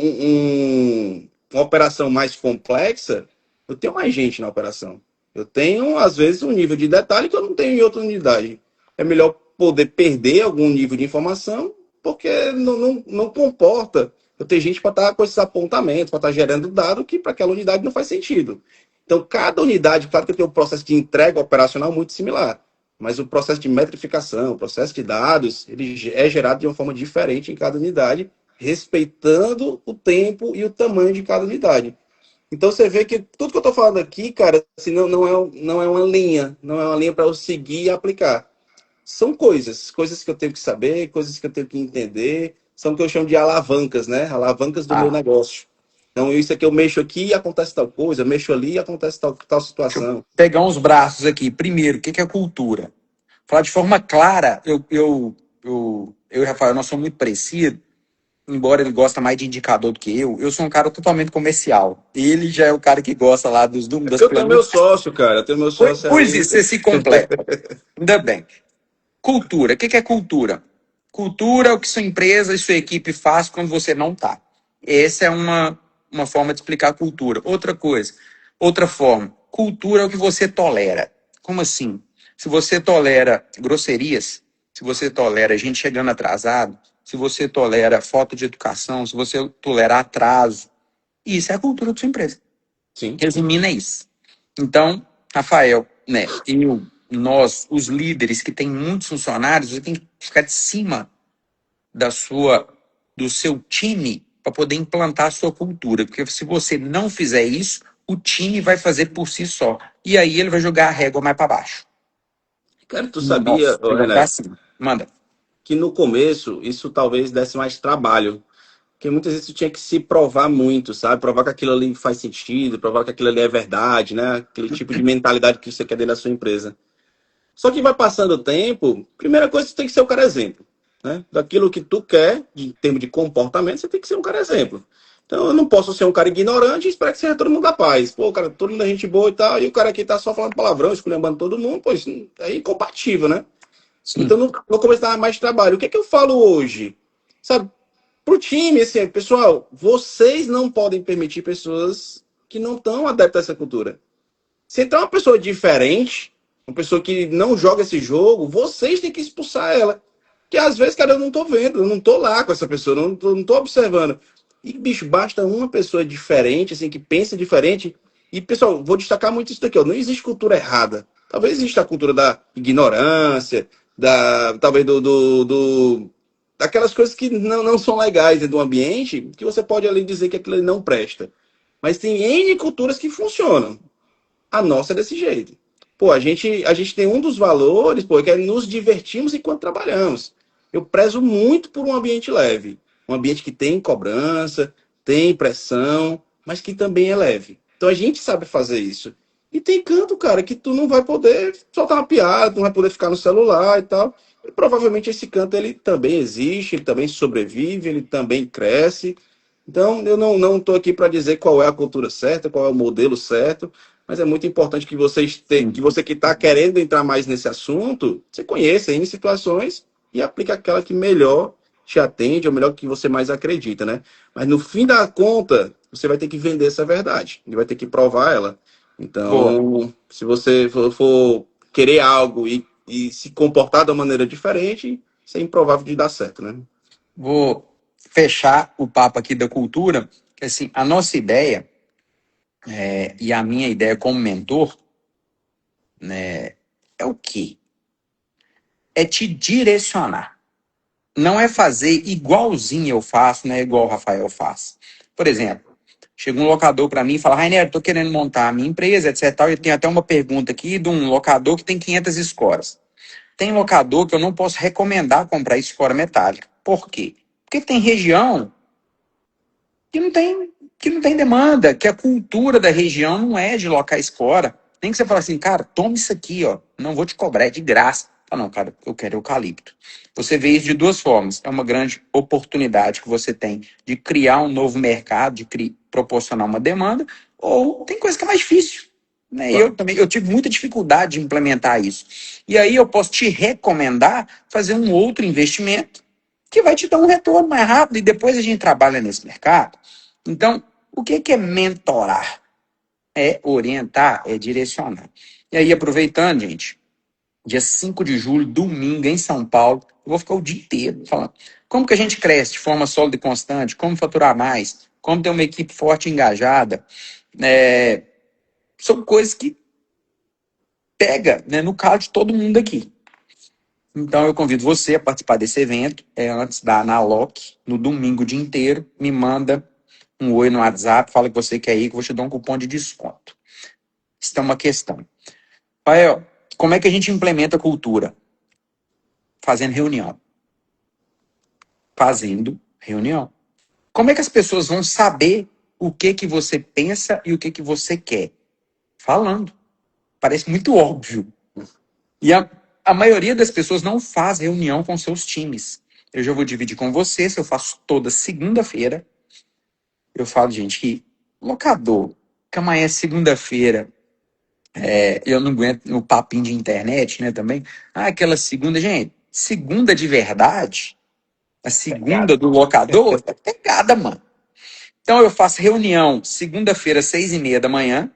uma operação mais complexa, eu tenho mais gente na operação. Eu tenho, às vezes, um nível de detalhe que eu não tenho em outra unidade. É melhor poder perder algum nível de informação, porque não comporta eu ter gente para estar com esses apontamentos, para estar gerando dado que para aquela unidade não faz sentido. Então, cada unidade, claro que tem um processo de entrega operacional muito similar, mas o processo de metrificação, o processo de dados, ele é gerado de uma forma diferente em cada unidade, respeitando o tempo e o tamanho de cada unidade. Então você vê que tudo que eu estou falando aqui, cara, assim, não é uma linha, não é uma linha para eu seguir e aplicar. São coisas que eu tenho que saber, coisas que eu tenho que entender, são o que eu chamo de alavancas, né? Alavancas do meu negócio. Então, isso aqui eu mexo aqui e acontece tal coisa, eu mexo ali e acontece tal situação. Pegar uns braços aqui. Primeiro, o que é cultura? Falar de forma clara, eu e o Rafael, nós somos muito parecidos, embora ele gosta mais de indicador do que eu sou um cara totalmente comercial. Ele já é o cara que gosta lá dos números, das Eu tenho meu planilhas. sócio, cara, eu tenho meu sócio Pois aí. isso, você se completa. Ainda bem. Cultura. O que é cultura? Cultura é o que sua empresa e sua equipe faz quando você não está. Essa é uma forma de explicar cultura. Outra coisa, outra forma. Cultura é o que você tolera. Como assim? Se você tolera grosserias, se você tolera gente chegando atrasado, se você tolera falta de educação, se você tolera atraso, isso é a cultura da sua empresa. Sim. Resumindo, é isso. Então, Rafael, né, nós, os líderes que têm muitos funcionários, você tem que ficar de cima do seu time para poder implantar a sua cultura. Porque se você não fizer isso, o time vai fazer por si só. E aí ele vai jogar a régua mais para baixo. Cara, tu sabia, René, Manda. que no começo isso talvez desse mais trabalho. Porque muitas vezes tu tinha que se provar muito, sabe? Provar que aquilo ali faz sentido, provar que aquilo ali é verdade, né? Aquele tipo de mentalidade que você quer dentro da sua empresa. Só que vai passando o tempo, primeira coisa, você tem que ser o cara exemplo. Né? Daquilo que tu quer, em termos de comportamento, você tem que ser um cara exemplo. Então eu não posso ser um cara ignorante e esperar que seja todo mundo da paz. Pô, cara, todo mundo é gente boa e tal, e o cara aqui tá só falando palavrão, esculhambando todo mundo, pô, isso é incompatível, né? Sim. Então no começo dava mais trabalho. O que é que eu falo hoje? Sabe, pro time, assim, pessoal, vocês não podem permitir pessoas que não estão adeptas a essa cultura. Se entrar uma pessoa diferente, uma pessoa que não joga esse jogo, vocês têm que expulsar ela. Que às vezes, cara, eu não tô vendo, eu não tô lá com essa pessoa, não tô observando. E, bicho, basta uma pessoa diferente, assim, que pensa diferente. E, pessoal, vou destacar muito isso daqui, ó. Não existe cultura errada. Talvez exista a cultura da ignorância, talvez daquelas coisas que não são legais dentro do ambiente, que você pode ali dizer que aquilo ali não presta. Mas tem N culturas que funcionam. A nossa é desse jeito. Pô, a gente tem um dos valores, pô, que é nos divertirmos enquanto trabalhamos. Eu prezo muito por um ambiente leve. Um ambiente que tem cobrança, tem pressão, mas que também é leve. Então a gente sabe fazer isso. E tem canto, cara, que tu não vai poder soltar uma piada, não vai poder ficar no celular e tal. E provavelmente esse canto ele também existe, ele também sobrevive, ele também cresce. Então eu não estou aqui para dizer qual é a cultura certa, qual é o modelo certo, mas é muito importante que que você que está querendo entrar mais nesse assunto, você conheça em situações e aplique aquela que melhor te atende, ou melhor que você mais acredita, né? Mas no fim da conta, você vai ter que vender essa verdade, e vai ter que provar ela. Boa. Então, se você for querer algo e se comportar de uma maneira diferente, isso é improvável de dar certo, né? Vou fechar o papo aqui da cultura, que assim, a nossa ideia, e a minha ideia como mentor, é o quê? É te direcionar. Não é fazer igualzinho eu faço, não é igual o Rafael faz. Por exemplo, chega um locador para mim e fala, Rainer, estou querendo montar a minha empresa, etc. E tem até uma pergunta aqui de um locador que tem 500 escoras. Tem locador que eu não posso recomendar comprar escora metálica. Por quê? Porque tem região que não tem demanda, que a cultura da região não é de locar escora. Nem que você fale assim, cara, toma isso aqui, ó, não vou te cobrar, é de graça. Ah, não, cara, eu quero eucalipto. Você vê isso de duas formas. É uma grande oportunidade que você tem de criar um novo mercado, de proporcionar uma demanda, ou tem coisa que é mais difícil. Né? Eu Claro. também eu tive muita dificuldade de implementar isso. E aí eu posso te recomendar fazer um outro investimento que vai te dar um retorno mais rápido e depois a gente trabalha nesse mercado. Então, o que é mentorar? É orientar, é direcionar. E aí, aproveitando, gente, dia 5 de julho, domingo, em São Paulo, eu vou ficar o dia inteiro falando como que a gente cresce de forma sólida e constante, como faturar mais, como ter uma equipe forte e engajada. São coisas que pega, né, no calo de todo mundo aqui. Então, eu convido você a participar desse evento, antes da Analoc, no domingo o dia inteiro, me manda um oi no WhatsApp, fala que você quer ir, que eu vou te dar um cupom de desconto. Isso é uma questão. Rafael, como é que a gente implementa a cultura? Fazendo reunião. Fazendo reunião. Como é que as pessoas vão saber o que você pensa e o que você quer? Falando. Parece muito óbvio. E a maioria das pessoas não faz reunião com seus times. Eu já vou dividir com você, se eu faço toda segunda-feira. Eu falo, gente, que locador, que amanhã é segunda-feira, eu não aguento o papinho de internet, né, também. Ah, aquela segunda, gente, segunda de verdade, a segunda do locador, é pegada, mano. Então eu faço reunião segunda-feira, 6:30 da manhã,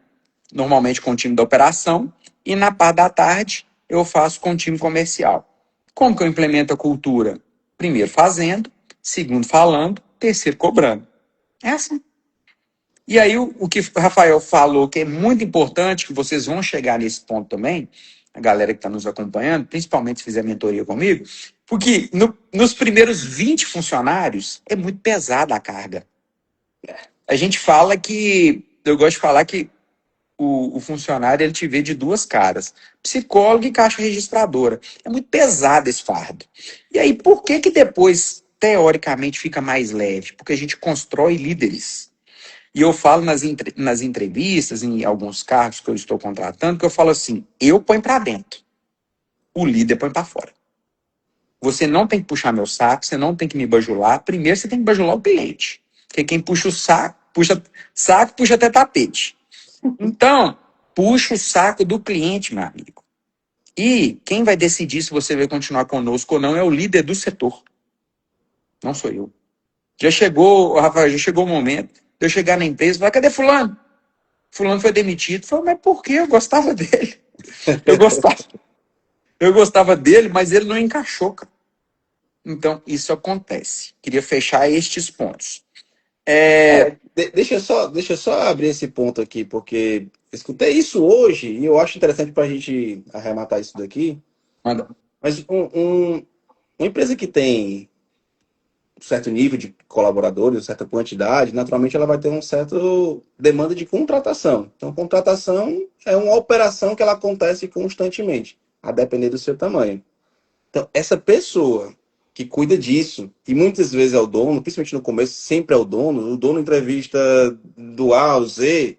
normalmente com o time da operação, e na parte da tarde eu faço com o time comercial. Como que eu implemento a cultura? Primeiro fazendo, segundo falando, terceiro cobrando. É assim. E aí, o que o Rafael falou, que é muito importante, que vocês vão chegar nesse ponto também, a galera que está nos acompanhando, principalmente se fizer mentoria comigo, porque nos primeiros 20 funcionários é muito pesada a carga. A gente fala que, eu gosto de falar que o funcionário ele te vê de duas caras, psicólogo e caixa registradora. É muito pesado esse fardo. E aí, por que depois, teoricamente, fica mais leve? Porque a gente constrói líderes. E eu falo nas entrevistas, em alguns cargos que eu estou contratando, que eu falo assim, eu ponho para dentro, o líder põe para fora. Você não tem que puxar meu saco, você não tem que me bajular. Primeiro você tem que bajular o cliente. Porque quem puxa o saco, puxa até tapete. Então, puxa o saco do cliente, meu amigo. E quem vai decidir se você vai continuar conosco ou não é o líder do setor. Não sou eu. Já chegou, Rafael, já chegou o momento de eu chegar na empresa e falar, cadê fulano? Fulano foi demitido. Falei, mas por quê? Eu gostava dele. Eu gostava. Eu gostava dele, mas ele não encaixou, cara. Então, isso acontece. Queria fechar estes pontos. Deixa eu só abrir esse ponto aqui, porque escutei isso hoje e eu acho interessante para a gente arrematar isso daqui. Manda. Mas uma empresa que tem certo nível de colaboradores, certa quantidade, naturalmente ela vai ter um certo demanda de contratação. Então, contratação é uma operação que ela acontece constantemente, a depender do seu tamanho. Então, essa pessoa que cuida disso, e muitas vezes é o dono, principalmente no começo, sempre é o dono entrevista do A ao Z,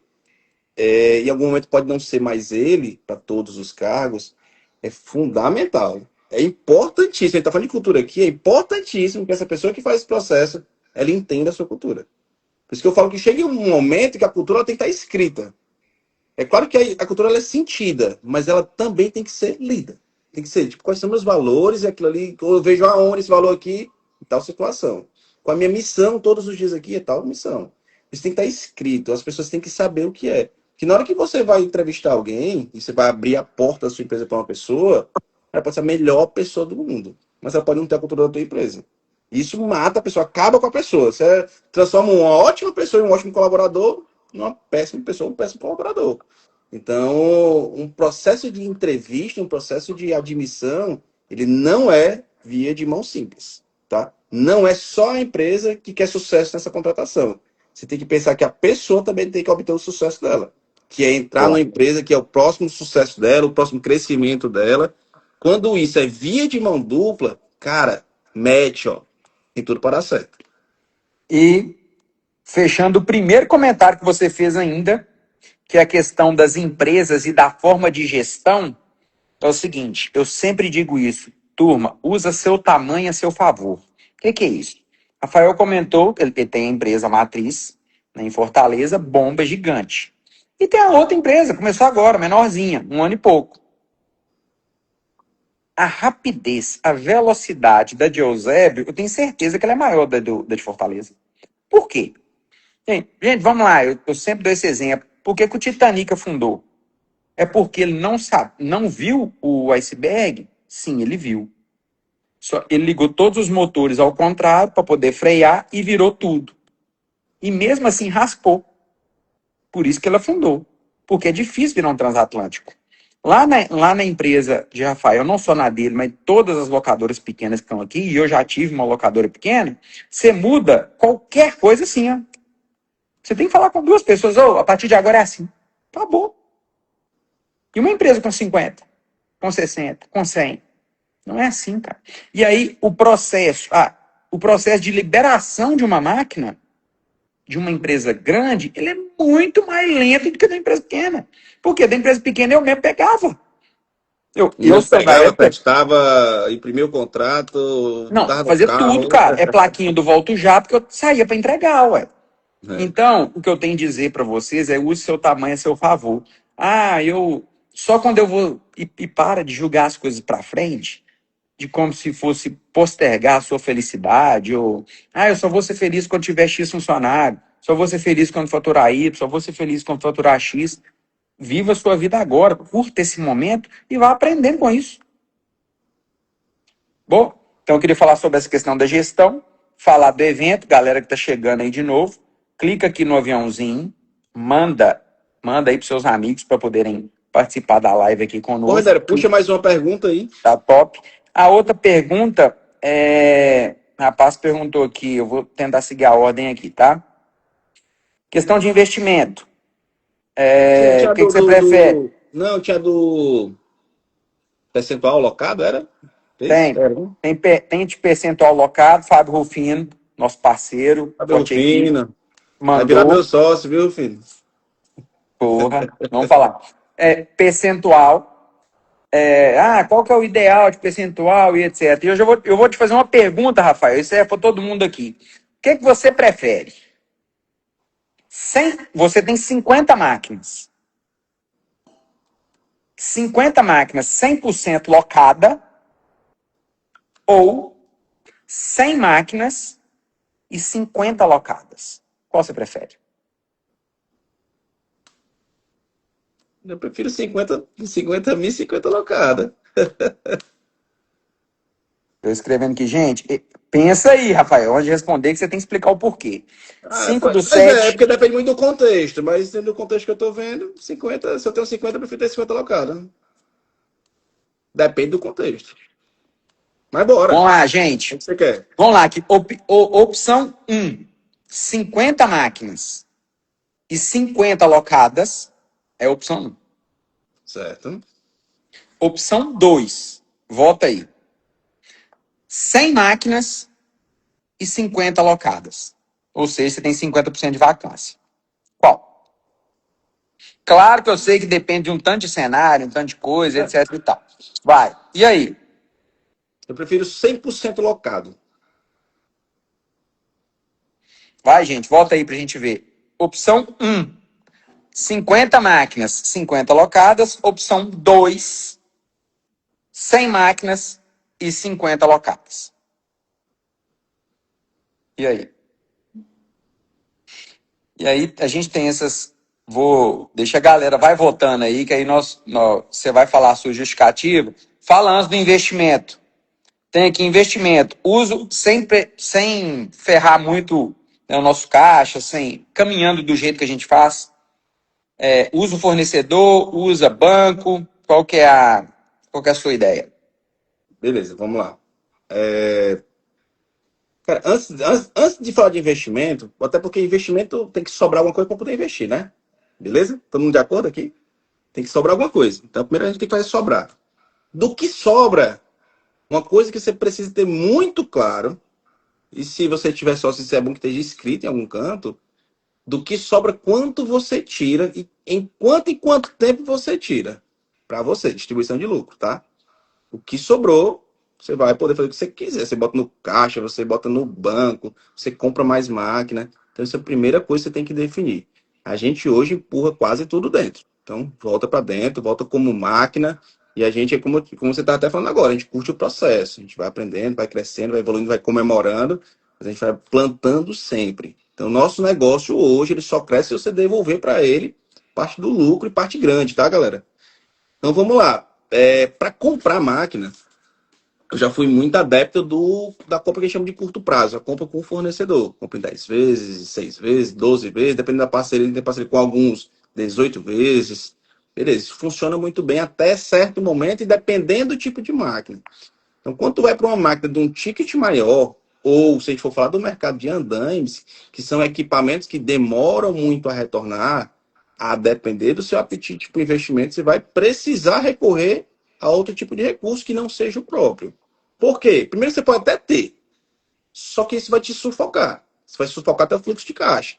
em algum momento pode não ser mais ele para todos os cargos, é fundamental. É importantíssimo. A gente está falando de cultura aqui, é importantíssimo que essa pessoa que faz esse processo, ela entenda a sua cultura. Por isso que eu falo que chega um momento que a cultura ela tem que estar escrita. É claro que a cultura ela é sentida, mas ela também tem que ser lida. Tem que ser, tipo, quais são meus valores e aquilo ali, eu vejo aonde esse valor aqui, em tal situação. Com a minha missão todos os dias aqui, é tal missão. Isso tem que estar escrito, as pessoas têm que saber o que é. Que na hora que você vai entrevistar alguém, e você vai abrir a porta da sua empresa para uma pessoa, ela pode ser a melhor pessoa do mundo, mas ela pode não ter a cultura da tua empresa. Isso mata a pessoa, acaba com a pessoa. Você transforma uma ótima pessoa em um ótimo colaborador, numa péssima pessoa, um péssimo colaborador. Então, um processo de entrevista, um processo de admissão, ele não é via de mão simples, tá? Não é só a empresa que quer sucesso nessa contratação. Você tem que pensar que a pessoa também tem que obter o sucesso dela, que é entrar numa empresa que é o próximo sucesso dela, o próximo crescimento dela. Quando isso é via de mão dupla, cara, mete, ó, tem tudo para dar certo. E fechando o primeiro comentário que você fez ainda, que é a questão das empresas e da forma de gestão, é o seguinte, eu sempre digo isso, turma, usa seu tamanho a seu favor. O que é isso? Rafael comentou que ele tem a empresa matriz, né, em Fortaleza, bomba gigante. E tem a outra empresa, começou agora, menorzinha, 1 ano e pouco. A rapidez, a velocidade da de Eusébio, eu tenho certeza que ela é maior da de Fortaleza. Por quê? Gente, vamos lá, eu sempre dou esse exemplo. Por que o Titanic afundou? É porque ele não sabe, não viu o iceberg? Sim, ele viu. Só, ele ligou todos os motores ao contrário para poder frear e virou tudo. E mesmo assim raspou. Por isso que ele afundou. Porque é difícil virar um transatlântico. Lá na empresa de Rafael, não só na dele, mas todas as locadoras pequenas que estão aqui, e eu já tive uma locadora pequena, você muda qualquer coisa assim, ó. Você tem que falar com 2 pessoas, a partir de agora é assim. Acabou. E uma empresa com 50, com 60, com 100? Não é assim, cara. E aí o processo de liberação de uma máquina, de uma empresa grande, ele é muito mais lento do que da empresa pequena. Porque da empresa pequena eu mesmo pegava. Eu pegava, testava, imprimia o contrato, não, fazia tudo, cara. É plaquinho do Volto Já, porque eu saía para entregar, ué. Então, o que eu tenho a dizer para vocês é use seu tamanho a seu favor. Só quando eu vou e para de julgar as coisas para frente, de como se fosse postergar a sua felicidade, ou eu só vou ser feliz quando tiver X funcionário, só vou ser feliz quando faturar Y, só vou ser feliz quando faturar X. Viva a sua vida agora, curta esse momento e vá aprendendo com isso. Bom, então eu queria falar sobre essa questão da gestão, falar do evento, galera que está chegando aí de novo, clica aqui no aviãozinho, manda aí para seus amigos para poderem participar da live aqui conosco. Rogério, puxa mais uma pergunta aí. Tá top. A outra pergunta rapaz perguntou aqui, eu vou tentar seguir a ordem aqui, tá? Questão de investimento. O que você prefere? Não, tinha do percentual alocado, era? Tem de percentual alocado, Fábio Rufino, nosso parceiro. Fábio Rufino. Mandou. Vai virar meu sócio, viu, filho? Porra, vamos falar. Percentual. Qual que é o ideal de percentual e etc. E eu vou te fazer uma pergunta, Rafael, isso é para todo mundo aqui. O que você prefere? Você tem 50 máquinas. 50 máquinas 100% locada ou 100 máquinas e 50 locadas. Qual você prefere? Eu prefiro 50 mil e 50 locada. Estou escrevendo aqui, gente. Pensa aí, Rafael, antes de responder, que você tem que explicar o porquê. 5 do 7. É porque depende muito do contexto, mas dentro do contexto que eu estou vendo, 50, se eu tenho 50, eu prefiro ter 50 locada. Depende do contexto. Mas bora. Vamos lá, O gente. que você quer? Vamos lá. Aqui. Opção 1, 50 máquinas e 50 locadas. É a opção 1. Certo. Opção 2, volta aí. 100 máquinas e 50 locadas. Ou seja, você tem 50% de vacância. Qual? Claro que eu sei que depende de um tanto de cenário, um tanto de coisa, etc e tal. Vai. E aí? Eu prefiro 100% locado. Vai, gente, volta aí pra gente ver. Opção 1, 50 máquinas, 50 locadas. Opção 2, 100 máquinas e 50 locadas. E aí? E aí a gente tem essas. Deixa a galera, vai votando aí, que aí você vai falar a sua justificativa. Falando do investimento. Tem aqui investimento. Uso sem ferrar muito, né, o nosso caixa, caminhando do jeito que a gente faz. Usa o fornecedor, usa banco. Qual que é a sua ideia? Beleza, vamos lá. Cara, antes de falar de investimento, até porque investimento tem que sobrar alguma coisa para poder investir, né? Beleza? Todo mundo de acordo aqui? Tem que sobrar alguma coisa. Então, primeiro a gente tem que fazer sobrar. Do que sobra, uma coisa que você precisa ter muito claro, e se você tiver sócio, isso é bom que esteja escrito em algum canto, do que sobra, quanto você tira e em quanto tempo você tira. Para você, distribuição de lucro, tá? O que sobrou, você vai poder fazer o que você quiser. Você bota no caixa, você bota no banco, você compra mais máquina. Então, essa é a primeira coisa que você tem que definir. A gente hoje empurra quase tudo dentro. Então, volta para dentro, volta como máquina. E a gente, é como você está até falando agora, a gente curte o processo. A gente vai aprendendo, vai crescendo, vai evoluindo, vai comemorando. Mas a gente vai plantando sempre. Então, nosso negócio hoje, ele só cresce se você devolver para ele parte do lucro e parte grande, tá, galera? Então, vamos lá. Para comprar máquina, eu já fui muito adepto da compra que a gente chama de curto prazo, a compra com o fornecedor. Compra em 10 vezes, 6 vezes, 12 vezes, dependendo da parceria, tem parceria com alguns 18 vezes. Beleza, isso funciona muito bem até certo momento e dependendo do tipo de máquina. Então, quando tu vai para uma máquina de um ticket maior, ou se a gente for falar do mercado de andaimes, que são equipamentos que demoram muito a retornar, a depender do seu apetite para investimento, você vai precisar recorrer a outro tipo de recurso que não seja o próprio. Por quê? Primeiro, você pode até ter, só que isso vai te sufocar. Você vai sufocar até o fluxo de caixa.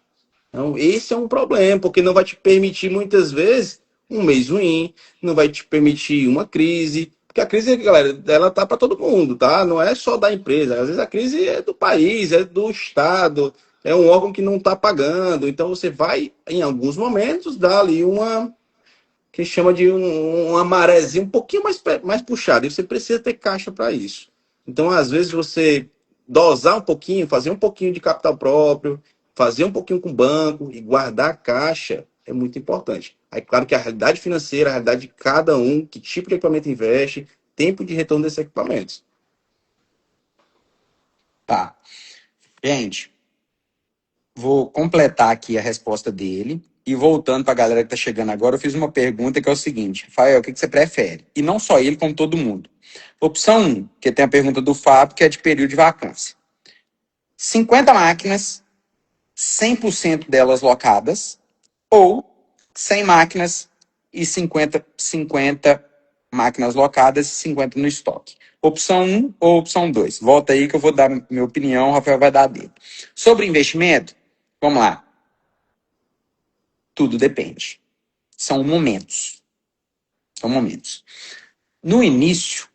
Então, esse é um problema, porque não vai te permitir, muitas vezes, um mês ruim, não vai te permitir uma crise, porque a crise, galera, ela tá para todo mundo, tá? Não é só da empresa, às vezes a crise é do país, é do Estado, é um órgão que não está pagando, então você vai, em alguns momentos, dar ali uma, que chama de uma marezinha um pouquinho mais puxada, e você precisa ter caixa para isso. Então, às vezes, você dosar um pouquinho, fazer um pouquinho de capital próprio, fazer um pouquinho com o banco e guardar a caixa é muito importante. Aí, claro que a realidade financeira, a realidade de cada um, que tipo de equipamento investe, tempo de retorno desses equipamentos. Tá. Gente, vou completar aqui a resposta dele. E voltando para a galera que está chegando agora, eu fiz uma pergunta que é o seguinte: Rafael, o que você prefere? E não só ele, como todo mundo. Opção 1, que tem a pergunta do Fábio, que é de período de vacância. 50 máquinas, 100% delas locadas, ou 100 máquinas e 50 máquinas locadas e 50 no estoque. Opção 1 ou opção 2? Volta aí que eu vou dar minha opinião, o Rafael vai dar dele. Sobre investimento, vamos lá. Tudo depende. São momentos. São momentos. No início,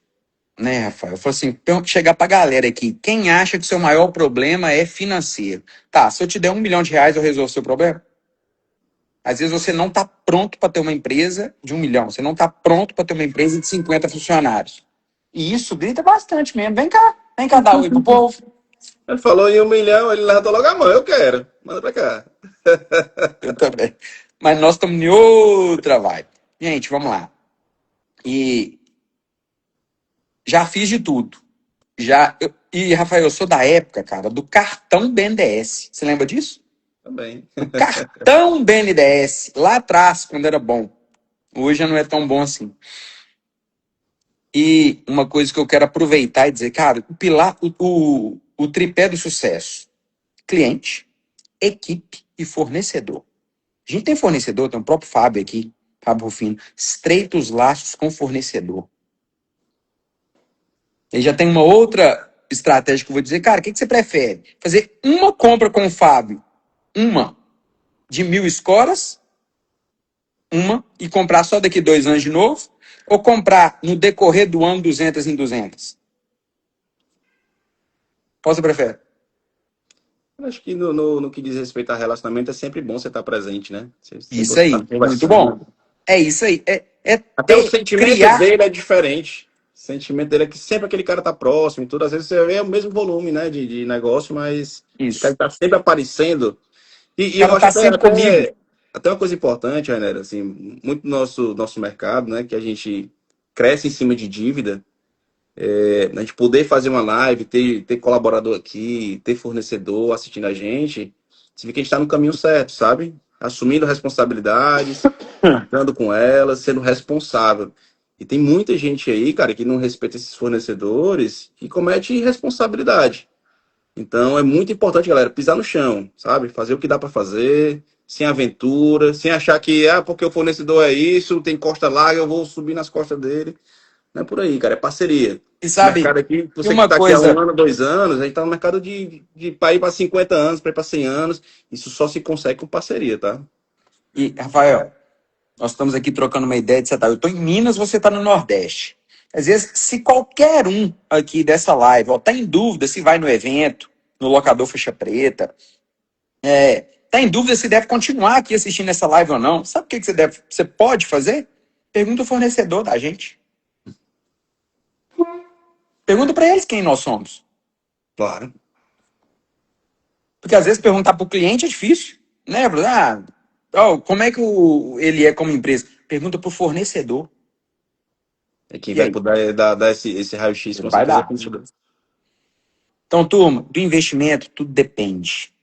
né, Rafael? Eu falei assim, chegar pra galera aqui, quem acha que seu maior problema é financeiro? Tá, se eu te der R$ 1 milhão, eu resolvo o seu problema? Às vezes você não está pronto para ter uma empresa de 1 milhão, você não está pronto para ter uma empresa de 50 funcionários. E isso grita bastante mesmo. Vem cá dar oi pro povo. Ele falou em 1 milhão, ele levantou logo a mão, eu quero. Manda para cá. Eu também. Mas nós estamos em outra vibe. Gente, vamos lá. E já fiz de tudo. Rafael, eu sou da época, cara, do cartão BNDES. Você lembra disso? Também. Do cartão BNDES. Lá atrás, quando era bom. Hoje já não é tão bom assim. E uma coisa que eu quero aproveitar e dizer, cara, o pilar, o tripé do sucesso: cliente, equipe e fornecedor. A gente tem fornecedor, tem o próprio Fábio aqui, Fábio Rufino, estreita os laços com fornecedor. Ele já tem uma outra estratégia que eu vou dizer, cara, o que você prefere? Fazer uma compra com o Fábio, uma de 1.000 escolas, uma, e comprar só daqui 2 anos de novo, ou comprar no decorrer do ano 200 em 200? Qual você prefere? Eu acho que no que diz respeito a relacionamento é sempre bom você estar presente, né? Sempre Isso você estar aí, muito bom. conversando. É isso aí. É Até o sentimento criar. dele é diferente. O sentimento dele é que sempre aquele cara tá próximo e tudo. Às vezes você vê o mesmo volume, né, de negócio, mas esse cara Isso. tá sempre aparecendo. O E eu cara acho tá sempre comigo. até uma coisa importante, Rainer, assim, muito do nosso mercado, né, que a gente cresce em cima de dívida, a gente poder fazer uma live, ter colaborador aqui, ter fornecedor assistindo a gente, você vê que a gente está no caminho certo, sabe? Assumindo responsabilidades, dando com elas, sendo responsável. E tem muita gente aí, cara, que não respeita esses fornecedores e comete irresponsabilidade. Então é muito importante, galera, pisar no chão, sabe? Fazer o que dá para fazer, sem aventura, sem achar que, porque o fornecedor é isso, tem costa larga, eu vou subir nas costas dele. Não é por aí, cara, é parceria. E Esse mercado sabe, aqui, e você que uma está aqui há 1 coisa, ano, 2 anos, a gente está no mercado para ir para 50 anos, para ir para 100 anos. Isso só se consegue com parceria, tá? e Rafael, nós estamos aqui trocando uma ideia de você tá. Eu estou em Minas, você está no Nordeste. Às vezes, se qualquer um aqui dessa live está em dúvida se vai no evento, no locador Faixa Preta, está em dúvida se deve continuar aqui assistindo essa live ou não, sabe o que você pode fazer? Pergunta o fornecedor da gente. Pergunta para eles quem nós somos. Claro. Porque às vezes perguntar para o cliente é difícil, né? Como é que ele é como empresa? Pergunta para o fornecedor. É quem E vai aí? poder dar esse raio-x, Ele com vai certeza, é o dar. fornecedor. Então, turma, do investimento, tudo depende.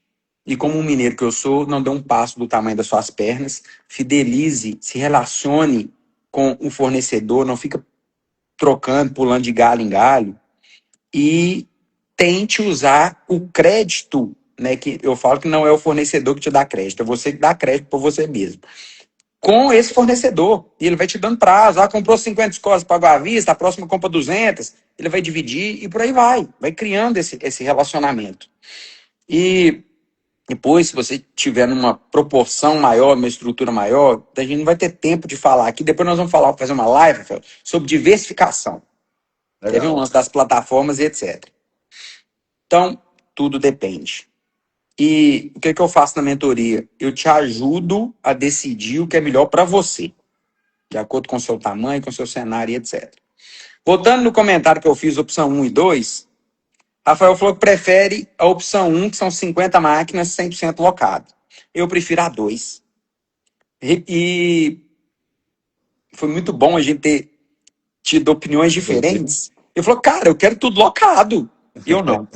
E como um mineiro que eu sou, não dê um passo do tamanho das suas pernas, fidelize, se relacione com o fornecedor, não fica trocando, pulando de galho em galho, e tente usar o crédito, né? Que eu falo que não é o fornecedor que te dá crédito, é você que dá crédito por você mesmo. Com esse fornecedor, e ele vai te dando prazo. Comprou 50 escolas, pagou à vista, a próxima compra 200, ele vai dividir e por aí vai criando esse relacionamento. E depois, se você tiver numa proporção maior, uma estrutura maior, a gente não vai ter tempo de falar aqui. Depois nós vamos fazer uma live, Rafael, sobre diversificação. Teve um Legal. lance das plataformas e etc. Então, tudo depende. E o que eu faço na mentoria? Eu te ajudo a decidir o que é melhor para você, de acordo com o seu tamanho, com o seu cenário e etc. Voltando no comentário que eu fiz, opção 1 e 2, Rafael falou que prefere a opção 1, que são 50 máquinas 100% locado. Eu prefiro a 2. E foi muito bom a gente ter tido opiniões diferentes. Ele falou, cara, eu quero tudo locado. E eu não.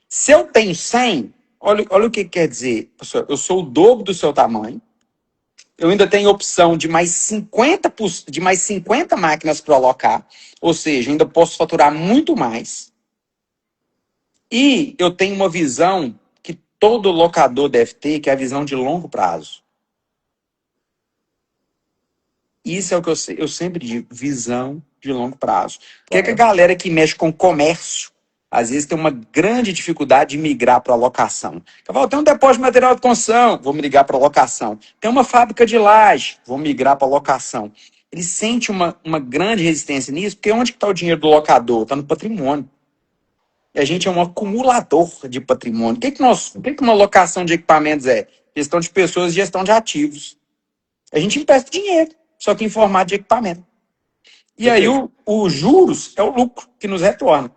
Se eu tenho 100, olha o que quer dizer. Pessoal, eu sou o dobro do seu tamanho. Eu ainda tenho opção de mais 50 máquinas para alocar. Ou seja, ainda posso faturar muito mais. E eu tenho uma visão que todo locador deve ter, que é a visão de longo prazo. Isso é o que eu sempre digo, visão de longo prazo. Porque é que a galera que mexe com comércio, às vezes tem uma grande dificuldade de migrar para a locação. Eu falo, tem um depósito de material de construção, vou migrar para a locação. Tem uma fábrica de laje, vou migrar para a locação. Ele sente uma grande resistência nisso, porque onde está o dinheiro do locador? Está no patrimônio. E a gente é um acumulador de patrimônio. O que uma locação de equipamentos é? Gestão de pessoas e gestão de ativos. A gente empresta dinheiro, só que em formato de equipamento. E aí os juros é o lucro que nos retorna.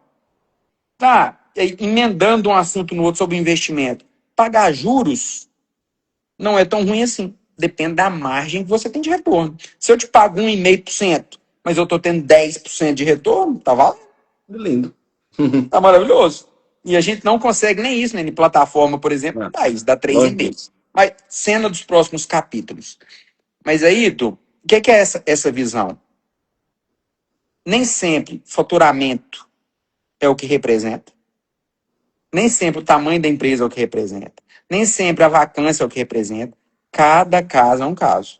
Tá, emendando um assunto no outro sobre investimento. Pagar juros não é tão ruim assim. Depende da margem que você tem de retorno. Se eu te pago 1,5%, mas eu estou tendo 10% de retorno, tá valendo. Lindo. Tá maravilhoso. E a gente não consegue nem isso, né? Em plataforma, por exemplo, dá isso, dá 3,5%. Mas cena dos próximos capítulos. Mas aí, Tu, o que é essa visão? Nem sempre faturamento é o que representa. Nem sempre o tamanho da empresa é o que representa. Nem sempre a vacância é o que representa. Cada caso é um caso.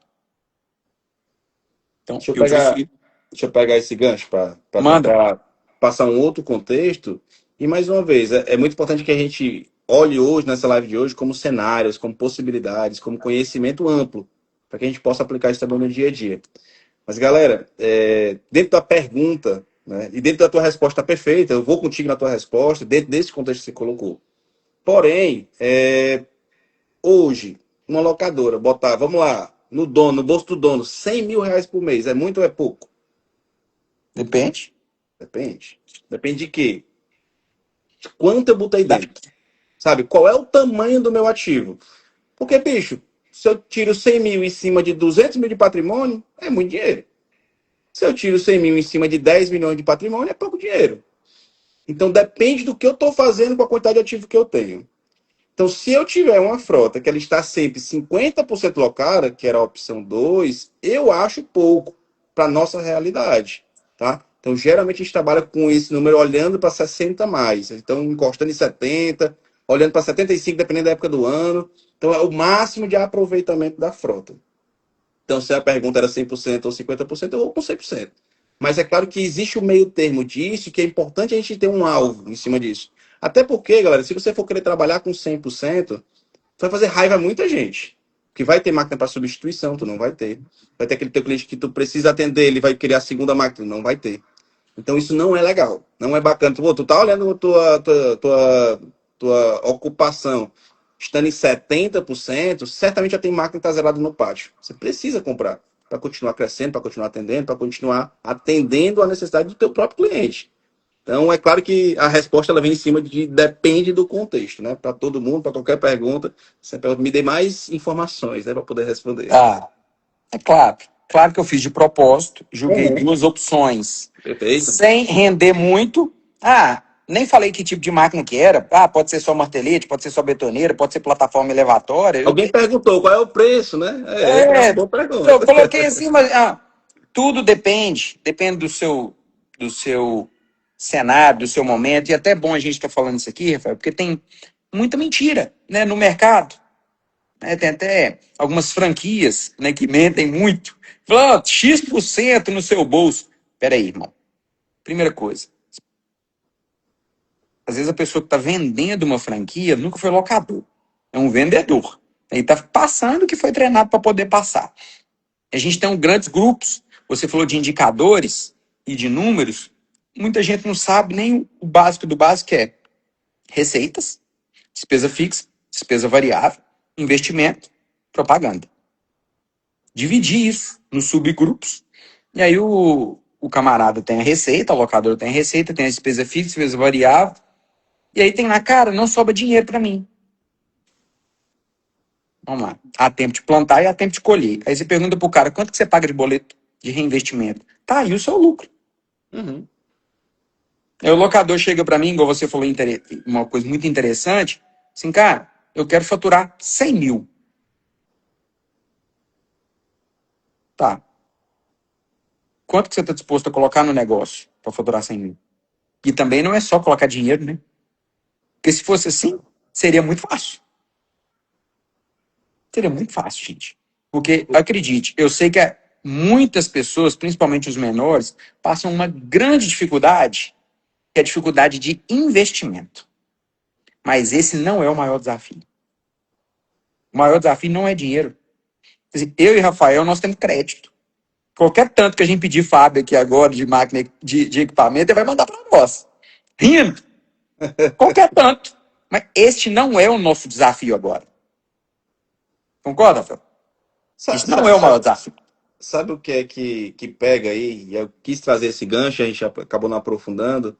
Então, Deixa eu eu pegar, prefiro. deixa eu pegar esse gancho para Manda. tentar passar um outro contexto. E mais uma vez, é muito importante que a gente olhe hoje, nessa live de hoje, como cenários, como possibilidades, como conhecimento amplo, para que a gente possa aplicar isso também no dia a dia. Mas, galera, dentro da pergunta, né, e dentro da tua resposta perfeita, eu vou contigo na tua resposta, dentro desse contexto que você colocou. Porém, hoje, uma locadora botar, vamos lá, no bolso do dono, R$ 100.000 por mês, é muito ou é pouco? Depende. Depende. Depende de quê? De quanto eu botei Da... dentro. Sabe? Qual é o tamanho do meu ativo? Porque, bicho, se eu tiro 100 mil em cima de 200 mil de patrimônio, é muito dinheiro. Se eu tiro 100 mil em cima de 10 milhões de patrimônio, é pouco dinheiro. Então, depende do que eu estou fazendo com a quantidade de ativo que eu tenho. Então, se eu tiver uma frota que ela está sempre 50% locada, que era a opção 2, eu acho pouco para nossa realidade, tá? Então, geralmente a gente trabalha com esse número olhando para 60 mais. Então, encostando em 70, olhando para 75, dependendo da época do ano. Então, é o máximo de aproveitamento da frota. Então, se a pergunta era 100% ou 50%, eu vou com 100%. Mas é claro que existe o meio termo disso, que é importante a gente ter um alvo em cima disso. Até porque, galera, se você for querer trabalhar com 100%, vai fazer raiva a muita gente. Que vai ter máquina para substituição, tu não vai ter. Vai ter aquele teu cliente que tu precisa atender, ele vai querer a segunda máquina, não vai ter. Então isso não é legal, não é bacana. Tu tá olhando a tua ocupação estando em 70%, certamente já tem máquina que está zerada no pátio. Você precisa comprar para continuar crescendo, para continuar atendendo, para continuar atendendo a necessidade do teu próprio cliente. Então, é claro que a resposta ela vem em cima de depende do contexto, né? Para todo mundo, para qualquer pergunta, sempre me dê mais informações, né, para poder responder. Ah, é claro. Claro que eu fiz de propósito, julguei Uhum. duas opções Perfeito. sem render muito. Ah, nem falei que tipo de máquina que era. Ah, pode ser só martelete, pode ser só betoneira, pode ser plataforma elevatória. Alguém perguntou qual é o preço, né? Essa é uma É, boa eu pergunta. coloquei assim, mas tudo depende do seu cenário, do seu momento. E até é bom a gente estar falando isso aqui, Rafael, porque tem muita mentira, né, no mercado. Né? Tem até algumas franquias, né, que mentem muito. Falando, X% no seu bolso. Peraí, irmão. Primeira coisa. Às vezes a pessoa que está vendendo uma franquia nunca foi locador. É um vendedor. Ele está passando que foi treinado para poder passar. A gente tem grandes grupos. Você falou de indicadores e de números. Muita gente não sabe nem o básico do básico, que é receitas, despesa fixa, despesa variável, investimento, propaganda. Dividir isso nos subgrupos. E aí o camarada tem a receita, o locador tem a receita, tem a despesa fixa, despesa variável. E aí tem lá, cara, não sobra dinheiro para mim. Vamos lá. Há tempo de plantar e há tempo de colher. Aí você pergunta pro cara, quanto que você paga de boleto de reinvestimento? Tá aí o seu lucro. Uhum. Aí o locador chega para mim, igual você falou, uma coisa muito interessante, assim, cara, eu quero faturar 100 mil. Tá. Quanto que você está disposto a colocar no negócio para faturar 100 mil? E também não é só colocar dinheiro, né? Porque se fosse assim, seria muito fácil. Seria muito fácil, gente. Porque, acredite, eu sei que muitas pessoas, principalmente os menores, passam uma grande dificuldade, que é a dificuldade de investimento. Mas esse não é o maior desafio. O maior desafio não é dinheiro. Quer dizer, eu e Rafael, nós temos crédito. Qualquer tanto que a gente pedir Fábio aqui agora de máquina de equipamento, ele vai mandar para nós. Rindo. Qualquer tanto. Mas este não é o nosso desafio agora. Concorda, Rafael? Este não é o maior desafio. Sabe o que é que pega aí? E eu quis trazer esse gancho, a gente acabou não aprofundando,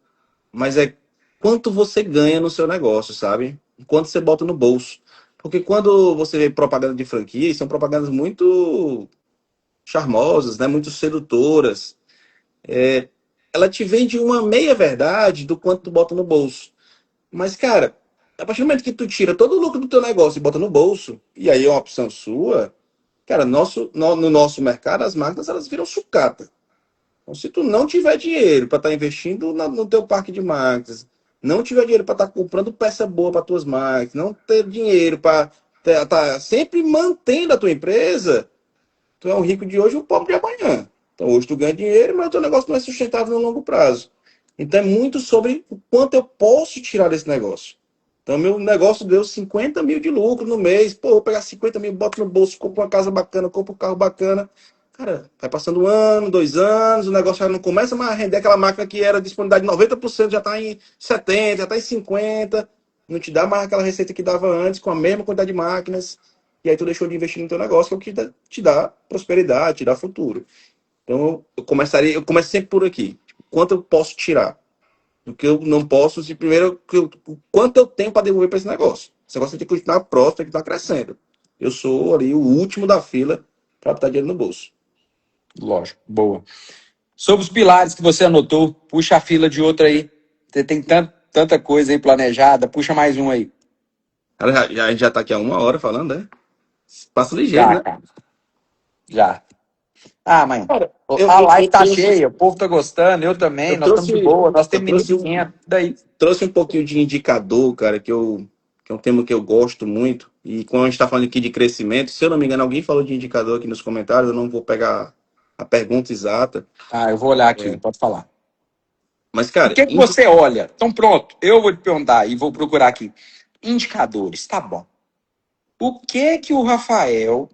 mas é quanto você ganha no seu negócio, sabe? Quanto você bota no bolso. Porque quando você vê propaganda de franquia, são propagandas muito charmosas, né? Muito sedutoras. Ela te vende uma meia verdade do quanto tu bota no bolso. Mas, cara, a partir do momento que tu tira todo o lucro do teu negócio e bota no bolso, e aí é uma opção sua, cara, no nosso mercado, as máquinas, elas viram sucata. Então, se tu não tiver dinheiro para estar investindo no teu parque de máquinas, não tiver dinheiro para estar comprando peça boa para tuas máquinas, não ter dinheiro para estar sempre mantendo a tua empresa, tu é um rico de hoje e um pobre de amanhã. Então hoje tu ganha dinheiro, mas o teu negócio não é sustentável no longo prazo. Então é muito sobre o quanto eu posso tirar desse negócio. Então meu negócio deu 50 mil de lucro no mês. Pô, vou pegar 50 mil, boto no bolso, compro uma casa bacana, compro um carro bacana. Cara, vai passando um ano, 2 anos, o negócio já não começa mais a render aquela máquina que era disponibilidade de 90%, já está em 70%, já está em 50%. Não te dá mais aquela receita que dava antes, com a mesma quantidade de máquinas. E aí tu deixou de investir no teu negócio, que é o que te dá prosperidade, te dá futuro. Então eu começo sempre por aqui. Quanto eu posso tirar? Do que eu não posso, se primeiro o quanto eu tenho para devolver para esse negócio. Esse negócio tem que continuar próximo, tem que estar crescendo. Eu sou ali o último da fila para botar dinheiro no bolso. Lógico, boa. Sobre os pilares que você anotou, puxa a fila de outra aí. Você tem tanta coisa aí planejada, puxa mais um aí. Cara, a gente já tá aqui há 1 hora falando, né? Passa ligeiro, Já, né? cara, já. Ah, mãe, Cara, a live eu tá trouxe, cheia, o povo tá gostando, eu também, eu nós estamos de trouxe, boa, nós eu temos menino trouxe pequeno, daí. trouxe um pouquinho de indicador, cara, que é um tema que eu gosto muito. E quando a gente está falando aqui de crescimento, se eu não me engano, alguém falou de indicador aqui nos comentários, eu não vou pegar a pergunta exata. Ah, eu vou olhar aqui, pode falar. Mas, O cara, que que você olha? Então pronto, eu vou te perguntar e vou procurar aqui. Indicadores, tá bom. O que que o Rafael,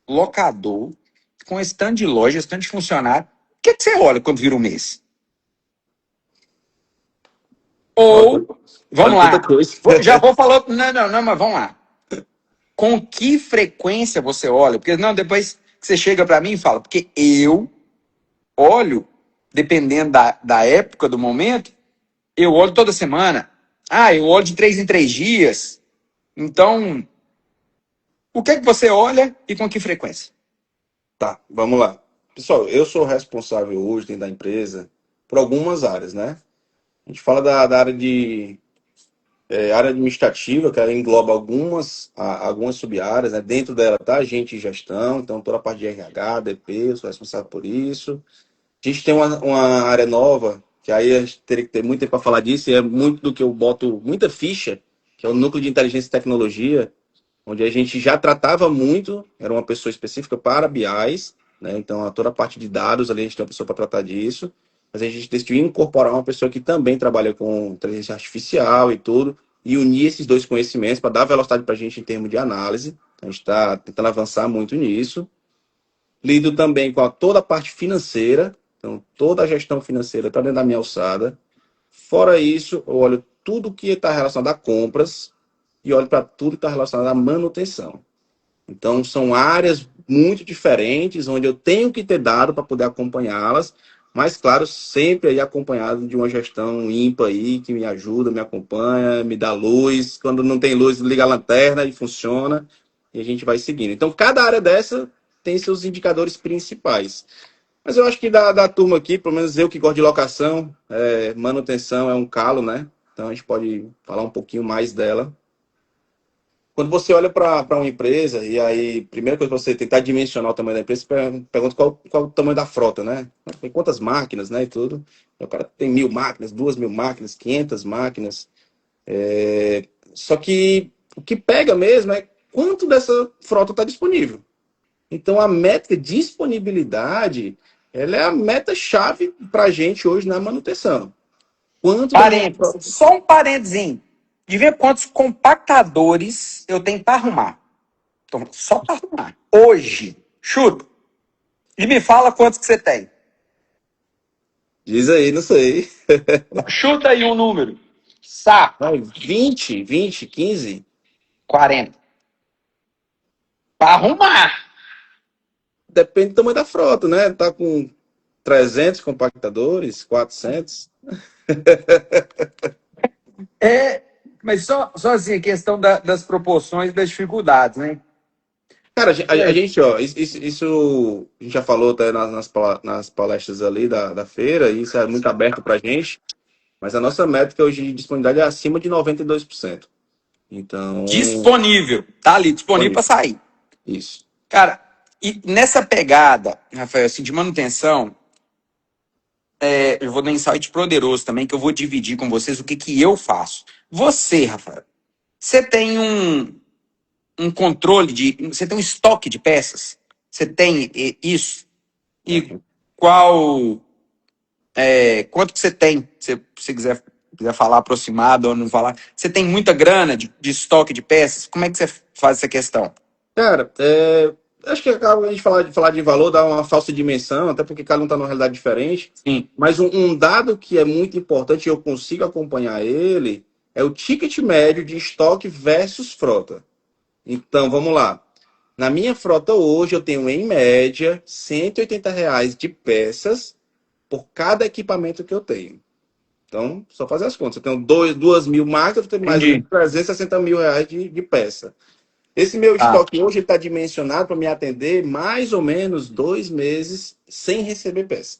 locador, com stand de loja, stand de funcionário, o que que você olha quando vira um mês? olha, Ou, olha vamos tanta lá, coisa. já vou falar, não, mas vamos lá. Com que frequência você olha? Porque não, depois que você chega para mim e fala, porque eu olho, dependendo da época, do momento, eu olho toda semana. Ah, eu olho de 3 em 3 dias. Então, o que é que você olha e com que frequência? Tá, vamos lá. Pessoal, eu sou responsável hoje dentro da empresa por algumas áreas, né? A gente fala da área de área administrativa, que ela engloba algumas sub-áreas, né? Dentro dela tá a gente em gestão, então toda a parte de RH, DP, eu sou responsável por isso. A gente tem uma área nova, que aí a gente teria que ter muito tempo para falar disso, e é muito do que eu boto muita ficha, que é o núcleo de inteligência e tecnologia, onde a gente já tratava muito, era uma pessoa específica para BIs, né? Então toda a parte de dados ali a gente tem uma pessoa para tratar disso, mas a gente decidiu incorporar uma pessoa que também trabalha com inteligência artificial e tudo, e unir esses dois conhecimentos para dar velocidade para a gente em termos de análise. A gente está tentando avançar muito nisso. Lido também com toda a parte financeira, então toda a gestão financeira está dentro da minha alçada. Fora isso, eu olho tudo que está relacionado a compras e olho para tudo que está relacionado à manutenção. Então, são áreas muito diferentes, onde eu tenho que ter dado para poder acompanhá-las, mas, claro, sempre aí acompanhado de uma gestão ímpar aí, que me ajuda, me acompanha, me dá luz. Quando não tem luz, liga a lanterna e funciona, e a gente vai seguindo. Então, cada área dessa tem seus indicadores principais. Mas eu acho que da turma aqui, pelo menos eu que gosto de locação, manutenção é um calo, né? Então, a gente pode falar um pouquinho mais dela. Quando você olha para uma empresa, e aí, primeira coisa que você tentar dimensionar o tamanho da empresa, você pergunta qual o tamanho da frota, né? Tem quantas máquinas, né? E tudo. O cara tem 1.000 máquinas, 2.000 máquinas, 500 máquinas. Só que o que pega mesmo é quanto dessa frota está disponível. Então, a métrica disponibilidade, ela é a meta-chave para a gente hoje na manutenção. Quanto da minha Parênteses, frota... só um parênteses. De ver quantos compactadores eu tenho para arrumar. Então, só para arrumar. Hoje, chuta. E me fala quantos que você tem. Diz aí, não sei. Chuta aí um número. Sapo. Vai, 20, 15? 40. Para arrumar. Depende do tamanho da frota, né? Tá com 300 compactadores, 400. Mas só assim, a questão das proporções das dificuldades, né? Cara, E a aí? gente, ó, isso a gente já falou até nas palestras ali da feira, e isso é muito aberto pra gente, mas a nossa métrica hoje de disponibilidade é acima de 92%. Então, Disponível. Tá ali, disponível para sair. isso. Cara, E nessa pegada, Rafael, assim, de manutenção, eu vou dar um insight poderoso também, que eu vou dividir com vocês o que, que eu faço. Você, Rafael, você tem um controle você tem um estoque de peças? Você tem isso? E qual, quanto que você tem? Se você quiser falar aproximado ou não falar. Você tem muita grana de estoque de peças? Como é que você faz essa questão? Cara, acho que acaba a gente falar de valor, dá uma falsa dimensão, até porque cada um está numa realidade diferente. Sim. Mas um dado que é muito importante e eu consigo acompanhar ele é o ticket médio de estoque versus frota. Então, vamos lá. Na minha frota hoje, eu tenho, em média, R$ 180 de peças por cada equipamento que eu tenho. Então, só fazer as contas. Eu tenho 2.000 máquinas, eu tenho mais ou menos Entendi. R$ 360 mil de peça. Esse meu Ah, estoque hoje está dimensionado para me atender mais ou menos 2 meses sem receber peça.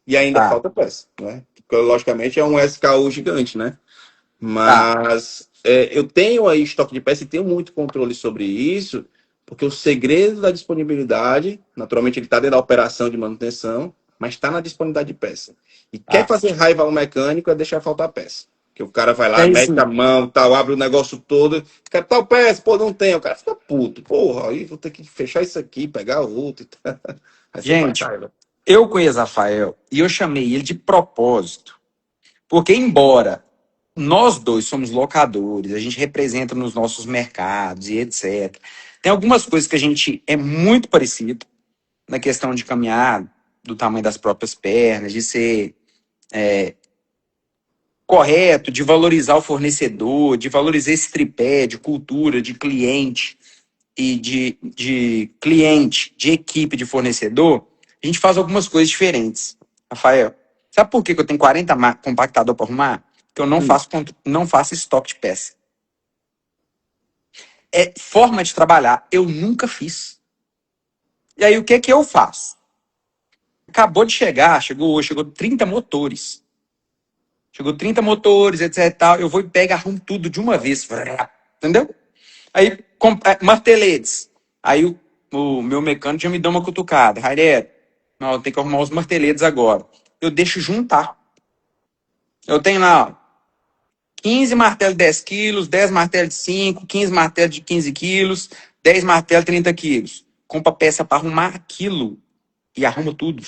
E ainda tá, falta peça, né? Porque, logicamente, é um SKU gigante, né? tá. Mas eu tenho aí estoque de peça e tenho muito controle sobre isso, porque o segredo da disponibilidade, naturalmente, ele está dentro da operação de manutenção, mas está na disponibilidade de peça. E quer Tá. fazer raiva ao mecânico é deixar faltar peça. Que o cara vai E lá, aí, mete a sim. mão, tal, abre o negócio todo, quer tal peça, pô, não tem. O cara fica puto. Porra, aí vou ter que fechar isso aqui, pegar outro. Aí você faz Gente, raiva. eu conheço Rafael e eu chamei ele de propósito, porque embora nós dois somos locadores, a gente representa nos nossos mercados e etc. Tem algumas coisas que a gente é muito parecido na questão de caminhar do tamanho das próprias pernas, de ser correto, de valorizar o fornecedor, de valorizar esse tripé de cultura, de cliente e de cliente, de equipe, de fornecedor. A gente faz algumas coisas diferentes. Rafael, sabe por que que eu tenho 40 compactador para arrumar? Que eu Hum. não faço estoque de peça. É forma de trabalhar. Eu nunca fiz. E aí, o que que eu faço? Acabou de chegar, chegou hoje, chegou 30 motores. Chegou 30 motores, etc e tal. Eu vou e pego, arrumo tudo de uma vez. Entendeu? Aí, marteletes. Aí, o meu mecânico já me dá uma cutucada. Rainer, não, eu tenho que arrumar os marteletes agora. Eu deixo juntar. Eu tenho lá, ó, 15 martelos de 10 quilos, 10 martelos de 5, 15 martelos de 15 quilos, 10 martelos de 30 quilos. Compra peça para arrumar aquilo e arruma tudo.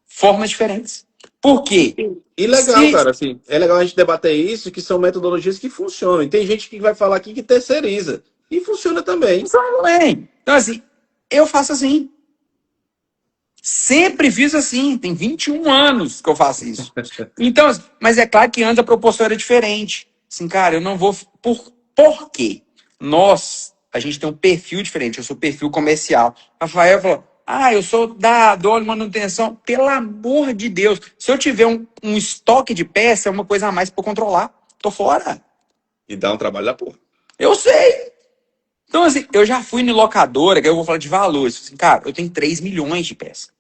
Formas diferentes. Por quê? E legal, Se cara, assim, é legal a gente debater isso, que são metodologias que funcionam. E tem gente que vai falar aqui que terceiriza. E funciona também. funciona bem. Então, assim, eu faço assim. Sempre fiz assim. Tem 21 anos que eu faço isso. Então, mas é claro que antes a proporção era diferente. Assim, cara, eu não vou. Por quê? A gente tem um perfil diferente. Eu sou perfil comercial. Rafael falou: ah, eu sou da óleo manutenção. Pelo amor de Deus. Se eu tiver um estoque de peça, é uma coisa a mais para controlar. Tô fora. E dá um trabalho da porra. Eu sei. Então, assim, eu já fui em locadora, que eu vou falar de valores. Assim, cara, eu tenho 3 milhões de peças.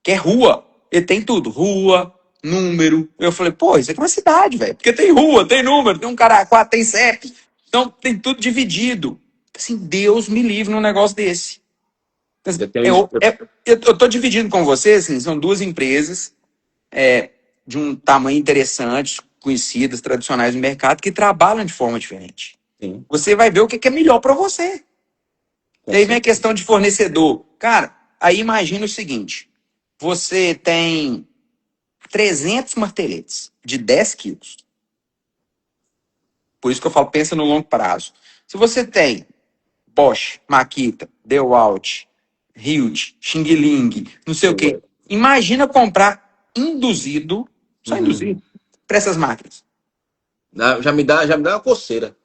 Que é rua. Ele tem tudo. Rua, número. Eu falei, pô, isso aqui é uma cidade, velho. Porque tem rua, tem número, tem um cara quatro, tem CEP. Então, tem tudo dividido. Assim, Deus me livre num negócio desse. Então, assim, Eu tenho, eu tô dividindo com vocês, assim, são duas empresas de um tamanho interessante, conhecidas, tradicionais no mercado, que trabalham de forma diferente. sim, Você vai ver o que é melhor para você. com E aí vem a certeza. questão de fornecedor. Cara, aí imagina o seguinte. Você tem 300 marteletes de 10 quilos. Por isso que eu falo, pensa no longo prazo. Se você tem Bosch, Makita, Dewalt, Hilt, Xing Ling, não sei o quê. Imagina comprar induzido, só Uhum. induzido, para essas máquinas. Já me dá uma coceira.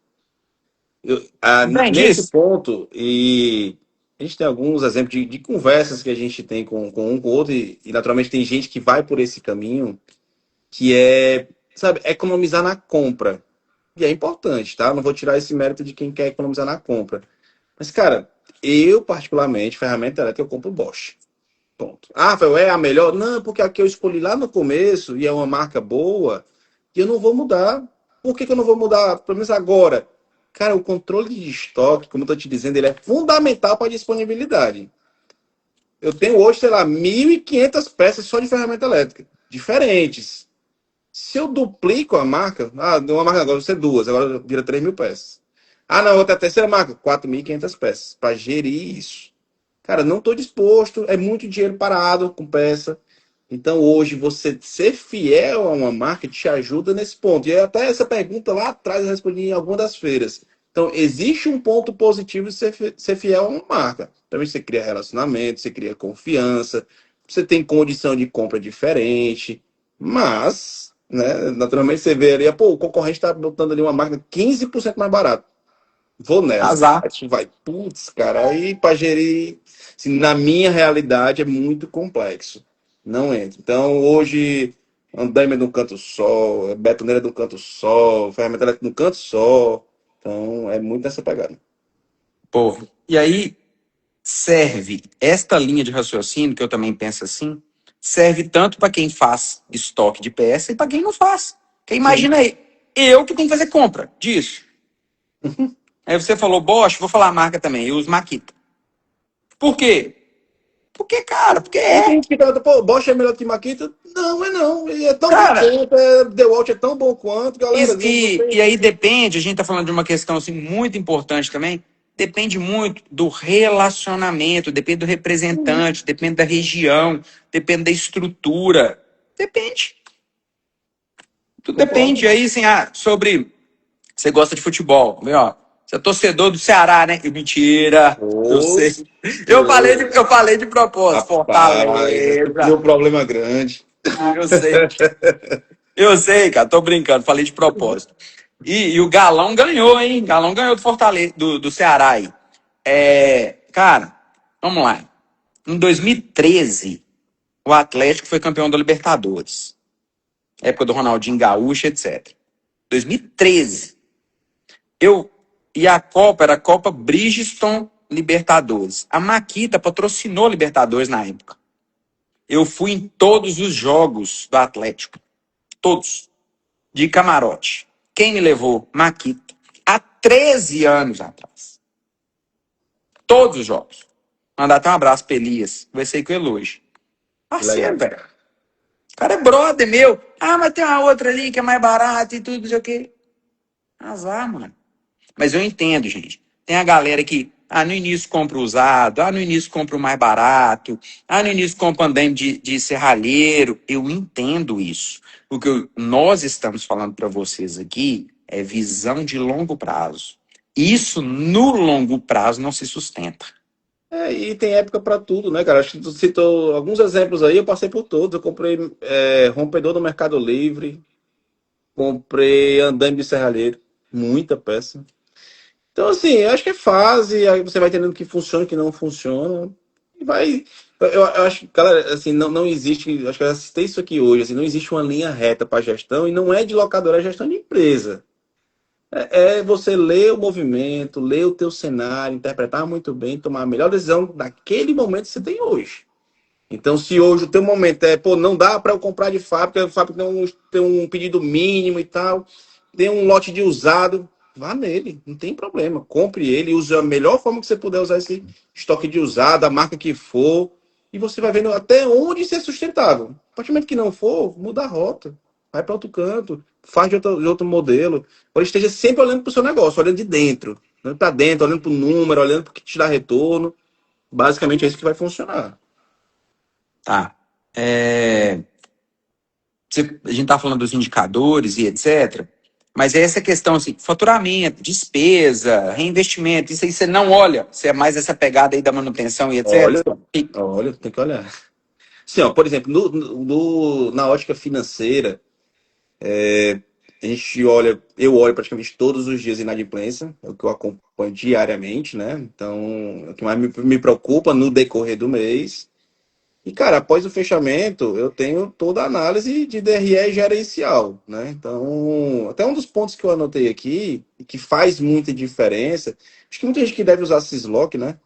Entende Nesse isso? ponto, e a gente tem alguns exemplos de conversas que a gente tem com um com o outro, e naturalmente tem gente que vai por esse caminho, que é, sabe, economizar na compra. E é importante, tá? Não vou tirar esse mérito de quem quer economizar na compra. Mas, cara, eu, particularmente, ferramenta elétrica, eu compro Bosch. Ponto. Ah, Rafael, é a melhor? Não, porque a que eu escolhi lá no começo e é uma marca boa, e eu não vou mudar. Por que que eu não vou mudar, pelo menos agora? Cara, o controle de estoque, como eu tô te dizendo, ele é fundamental para a disponibilidade. Eu tenho hoje, sei lá, 1.500 peças só de ferramenta elétrica, diferentes. Se eu duplico a marca, uma marca agora vai ser duas, agora vira 3.000 peças. Ah, não, outra terceira marca, 4.500 peças, para gerir isso. Cara, não estou disposto, é muito dinheiro parado com peça. Então, hoje, você ser fiel a uma marca te ajuda nesse ponto. E até essa pergunta lá atrás eu respondi em alguma das feiras. Então, existe um ponto positivo de ser fiel a uma marca. Também você cria relacionamento, você cria confiança, você tem condição de compra diferente. Mas, né, naturalmente você vê ali, pô, o concorrente está botando ali uma marca 15% mais barata. Vou nessa. Azar. Aí tu vai, putz, cara, aí para gerir, assim, na minha realidade é muito complexo. Não entra. Então, hoje, andaime de um canto só, betoneira de um canto só, ferramenta elétrica de um canto só. Então, é muito nessa pegada. Pô, e aí serve esta linha de raciocínio, que eu também penso assim, serve tanto para quem faz estoque de peça e para quem não faz. Porque Sim. imagina aí, eu que tenho que fazer compra disso. Aí você falou Bosch, vou falar a marca também, eu uso Makita. Por quê? Porque, cara, porque E tem é. gente que pergunta, pô, Bosch é melhor que Makita? Não, é não. E é tão bom Cara, quanto, DeWalt é tão bom quanto, galera. Não, não e tem. aí depende, a gente tá falando de uma questão assim, muito importante também, depende muito do relacionamento, depende do representante, depende da região, depende da estrutura. Depende. Tudo depende. Concordo. Aí, assim, sobre. Você gosta de futebol, viu? Ó, você é torcedor do Ceará, né? Mentira. Eu Ô, sei. Eu falei de propósito. rapaz, tu criou Fortaleza. um problema grande. Eu sei. Eu sei, cara. Tô brincando. Falei de propósito. E o Galão ganhou, hein? Galão ganhou do Fortaleza, do Ceará aí. Cara, vamos lá. Em 2013, o Atlético foi campeão da Libertadores. Época do Ronaldinho Gaúcho, etc. 2013. E a Copa era a Copa Bridgestone Libertadores. A Makita patrocinou Libertadores na época. Eu fui em todos os jogos do Atlético. Todos. De camarote. Quem me levou? Makita. Há 13 anos atrás. Todos os jogos. Mandar até um abraço pra Elias. Conversei com ele hoje. Parceiro, Legal. velho. O cara é brother meu. Mas tem uma outra ali que é mais barata e tudo, não sei o quê. Azar, mano. Mas eu entendo, gente. Tem a galera que, no início compra usado, no início compra o mais barato, no início compra andaime de serralheiro. Eu entendo isso. O que nós estamos falando para vocês aqui é visão de longo prazo. Isso, no longo prazo, não se sustenta. E tem época para tudo, né, cara? Acho que tu citou alguns exemplos aí, eu passei por todos. Eu comprei rompedor no Mercado Livre, comprei andaime de serralheiro, muita peça. Então, assim, eu acho que é fase, aí você vai entendendo o que funciona, o que não funciona, e vai. Eu acho, galera, assim, não existe. Acho que eu citei isso aqui hoje, assim, não existe uma linha reta para gestão, e não é de locadora, é gestão de empresa. É você ler o movimento, ler o teu cenário, interpretar muito bem, tomar a melhor decisão daquele momento que você tem hoje. Então, se hoje o teu momento pô, não dá para eu comprar de fábrica, a fábrica tem um pedido mínimo e tal, tem um lote de usado, vá nele, não tem problema. Compre ele, use a melhor forma que você puder usar esse estoque de usado, a marca que for, e você vai vendo até onde isso é sustentável. A partir do momento que não for, muda a rota, vai para outro canto, faz de outro modelo. Ou esteja sempre olhando para o seu negócio, olhando de dentro, olhando para dentro, olhando para o número, olhando para o que te dá retorno. Basicamente é isso que vai funcionar. Tá. A gente tá falando dos indicadores e etc. Mas é essa questão, assim, faturamento, despesa, reinvestimento, isso aí você não olha. Você é mais essa pegada aí da manutenção e etc. Olha, olha, tem que olhar. Sim, ó, por exemplo, na ótica financeira, a gente olha, eu olho praticamente todos os dias inadimplência, é o que eu acompanho diariamente, né? Então, é o que mais me preocupa no decorrer do mês. E, cara, após o fechamento, eu tenho toda a análise de DRE gerencial, né? Então, até um dos pontos que eu anotei aqui, e que faz muita diferença, acho que muita gente que deve usar Syslock, né?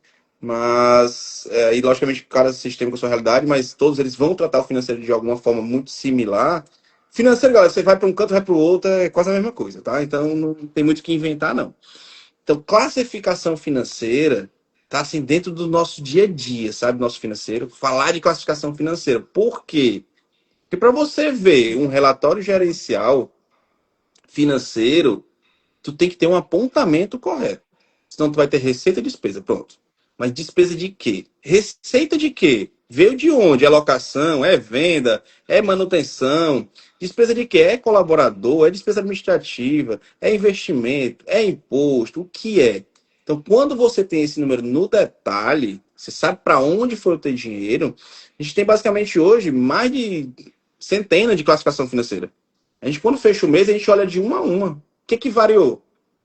Mas, e logicamente, cada sistema com a sua realidade, mas todos eles vão tratar o financeiro de alguma forma muito similar. Financeiro, galera, você vai para um canto, vai para o outro, é quase a mesma coisa, tá? Então, não tem muito o que inventar, não. Então, classificação financeira tá assim dentro do nosso dia a dia, sabe? Nosso financeiro. Falar de classificação financeira. Por quê? Porque para você ver um relatório gerencial financeiro, tu tem que ter um apontamento correto. Senão tu vai ter receita e despesa, pronto. Mas despesa de quê? Receita de quê? Veio de onde? É locação, é venda, é manutenção. Despesa de quê? É colaborador, é despesa administrativa, é investimento, é imposto, o que é? Então, quando você tem esse número no detalhe, você sabe para onde foi o teu dinheiro, a gente tem basicamente hoje mais de centenas de classificação financeira. A gente, quando fecha o mês, a gente olha de uma a uma. O que variou?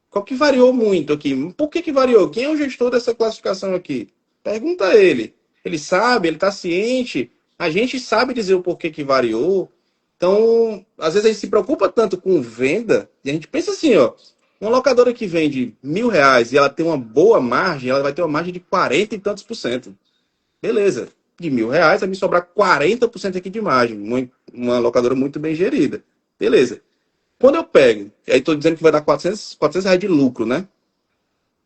Qual que variou muito aqui? Por que variou? Quem é o gestor dessa classificação aqui? Pergunta a ele. Ele sabe, ele está ciente. A gente sabe dizer o porquê que variou. Então, às vezes a gente se preocupa tanto com venda e a gente pensa assim, ó, uma locadora que vende R$ 1.000 e ela tem uma boa margem, ela vai ter uma margem de 40 e tantos por cento. Beleza. De R$ 1.000 vai me sobrar 40% aqui de margem. Uma locadora muito bem gerida. Beleza. Quando eu pego, aí estou dizendo que vai dar R$ 400 de lucro, né?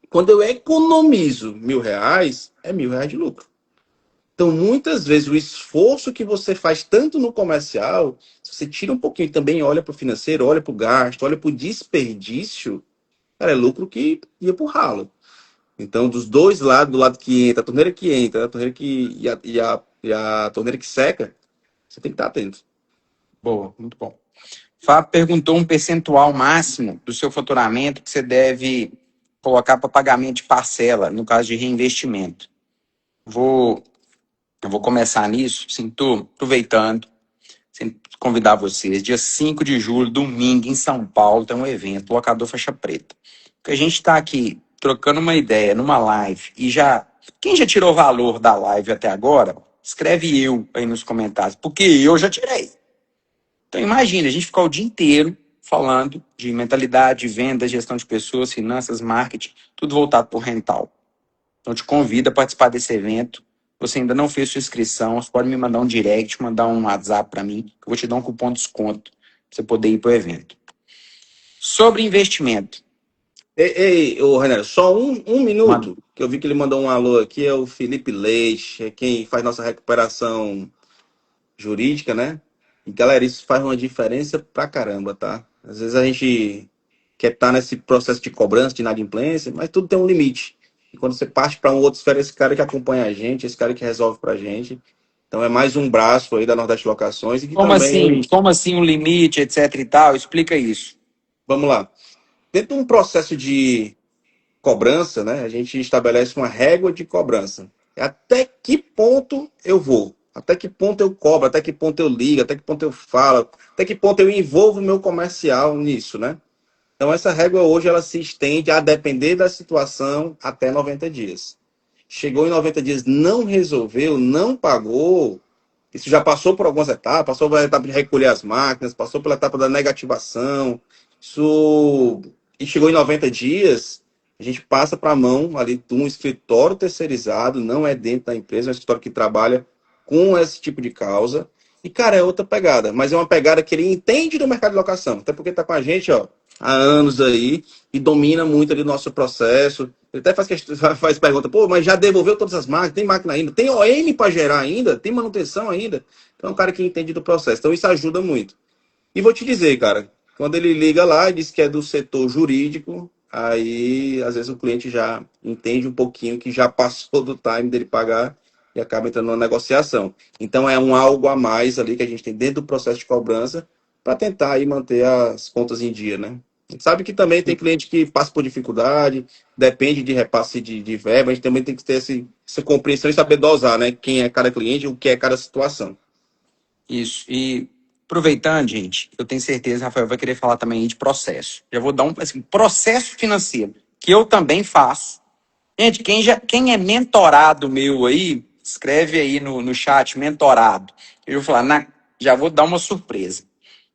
Quando eu economizo R$ 1.000, é R$ 1.000 de lucro. Então, muitas vezes, o esforço que você faz tanto no comercial, se você tira um pouquinho e também olha para o financeiro, olha para o gasto, olha para o desperdício, cara, é lucro que ia para o ralo. Então, dos dois lados, do lado que entra, a torneira que entra, a torneira que, e a torneira que seca, você tem que estar atento. Boa, muito bom. Fábio perguntou um percentual máximo do seu faturamento que você deve colocar para pagamento de parcela, no caso de reinvestimento. Eu vou começar nisso, sim, tô aproveitando, sempre convidar vocês. Dia 5 de julho, domingo, em São Paulo, tem um evento, Locador Faixa Preta. Porque a gente está aqui trocando uma ideia numa live e quem já tirou valor da live até agora, escreve eu aí nos comentários, porque eu já tirei. Então imagina, a gente ficar o dia inteiro falando de mentalidade, venda, gestão de pessoas, finanças, marketing, tudo voltado para o rental. Então te convido a participar desse evento. Se você ainda não fez sua inscrição, você pode me mandar um direct, mandar um WhatsApp para mim, que eu vou te dar um cupom de desconto para você poder ir para o evento. Sobre investimento. Ei, ô Renan, só um minuto, Manda. que eu vi que ele mandou um alô aqui, é o Felipe Leite, é quem faz nossa recuperação jurídica, né? E galera, isso faz uma diferença pra caramba, tá? Às vezes a gente quer estar nesse processo de cobrança, de inadimplência, mas tudo tem um limite. E quando você parte para um outro esfera, esse cara que acompanha a gente, esse cara que resolve pra gente. Então é mais um braço aí da Nordeste Locações e que também, Como assim um limite, etc e tal? Explica isso. vamos lá. Dentro de um processo de cobrança, né? A gente estabelece uma régua de cobrança. Até que ponto eu vou? Até que ponto eu cobro? Até que ponto eu ligo? Até que ponto eu falo? Até que ponto eu envolvo o meu comercial nisso, né? Então essa régua hoje ela se estende a depender da situação até 90 dias. Chegou em 90 dias, não resolveu, não pagou, isso já passou por algumas etapas, passou pela etapa de recolher as máquinas, passou pela etapa da negativação, isso e chegou em 90 dias, a gente passa para a mão ali de um escritório terceirizado, não é dentro da empresa, é um escritório que trabalha com esse tipo de causa. E, cara, é outra pegada, mas é uma pegada que ele entende do mercado de locação, até porque está com a gente, ó, há anos aí, e domina muito ali o nosso processo. Ele até faz pergunta, pô, mas já devolveu todas as máquinas, tem máquina ainda, tem OM para gerar ainda, tem manutenção ainda. Então é um cara que entende do processo, então isso ajuda muito. E vou te dizer, cara, quando ele liga lá e diz que é do setor jurídico, aí às vezes o cliente já entende um pouquinho que já passou do time dele pagar e acaba entrando numa negociação. Então é um algo a mais ali que a gente tem dentro do processo de cobrança para tentar aí manter as contas em dia, né? A gente sabe que também tem cliente que passa por dificuldade, depende de repasse de verba, a gente também tem que ter essa compreensão e saber dosar, né? Quem é cada cliente, o que é cada situação. Isso. E aproveitando, gente, eu tenho certeza, Rafael vai querer falar também aí de processo. Já vou dar um assim, processo financeiro, que eu também faço. Gente, quem é mentorado meu aí, escreve aí no chat, mentorado. Eu vou falar, já vou dar uma surpresa.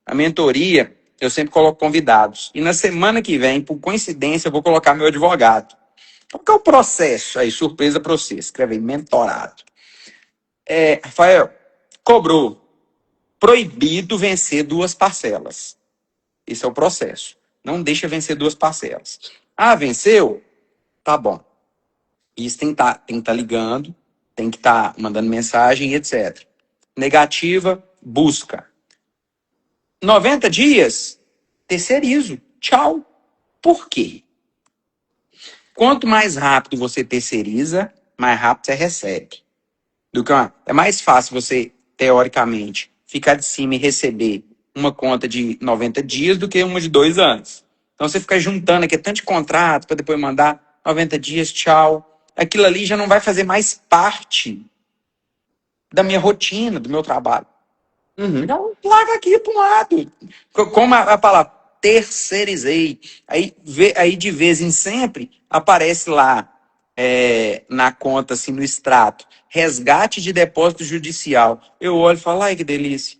A mentoria, eu sempre coloco convidados. E na semana que vem, por coincidência, eu vou colocar meu advogado. Qual que é o processo? Aí, surpresa para você. Escreve aí, mentorado. Rafael, cobrou. Proibido vencer 2 parcelas. Esse é o processo. Não deixa vencer 2 parcelas. Ah, venceu? Tá bom. Isso tem que tá ligando, tem que estar mandando mensagem, etc. Negativa, busca. 90 dias, terceirizo. Tchau. Por quê? Quanto mais rápido você terceiriza, mais rápido você recebe. É mais fácil você, teoricamente, ficar de cima e receber uma conta de 90 dias do que uma de 2 anos. Então você fica juntando aqui tanto de contrato para depois mandar 90 dias, tchau. Aquilo ali já não vai fazer mais parte da minha rotina, do meu trabalho. Uhum. Então, larga aqui para um lado. Como a palavra terceirizei. Aí, de vez em sempre, aparece lá na conta, assim, no extrato, resgate de depósito judicial. Eu olho e falo, ai, que delícia.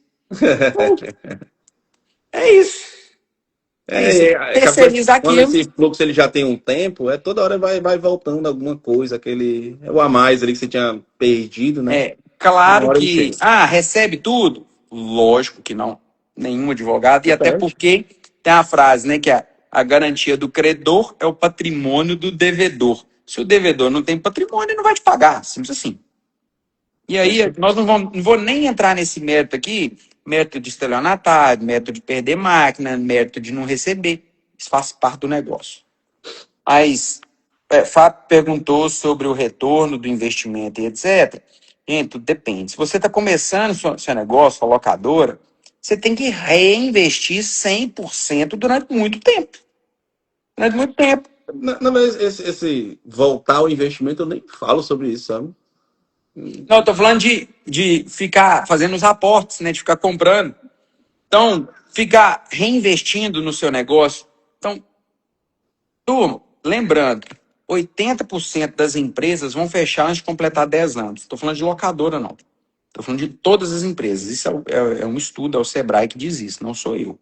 É isso. É isso. Terceiriza Quando aquilo. esse fluxo ele já tem um tempo, toda hora vai voltando alguma coisa, é o a mais ali que você tinha perdido, né? Uma Claro hora ele que, chega. recebe tudo? Lógico que não. Nenhum advogado. E Você até perde. porque tem a frase, né, que a garantia do credor é o patrimônio do devedor. Se o devedor não tem patrimônio, ele não vai te pagar. Simples assim. E aí, nós não vou nem entrar nesse mérito aqui, mérito de estelionatário, mérito de perder máquina, mérito de não receber. Isso faz parte do negócio. Mas Fábio perguntou sobre o retorno do investimento e etc. Gente, tudo depende. Se você está começando seu negócio, sua locadora, você tem que reinvestir 100% durante muito tempo. Durante muito tempo. Não, mas esse voltar ao investimento, eu nem falo sobre isso, sabe? Não, eu estou falando de ficar fazendo os aportes, né? De ficar comprando. Então, ficar reinvestindo no seu negócio. Então, turma, lembrando, 80% das empresas vão fechar antes de completar 10 anos. Estou falando de locadora, não. Estou falando de todas as empresas. Isso é um estudo, é o Sebrae que diz isso, não sou eu.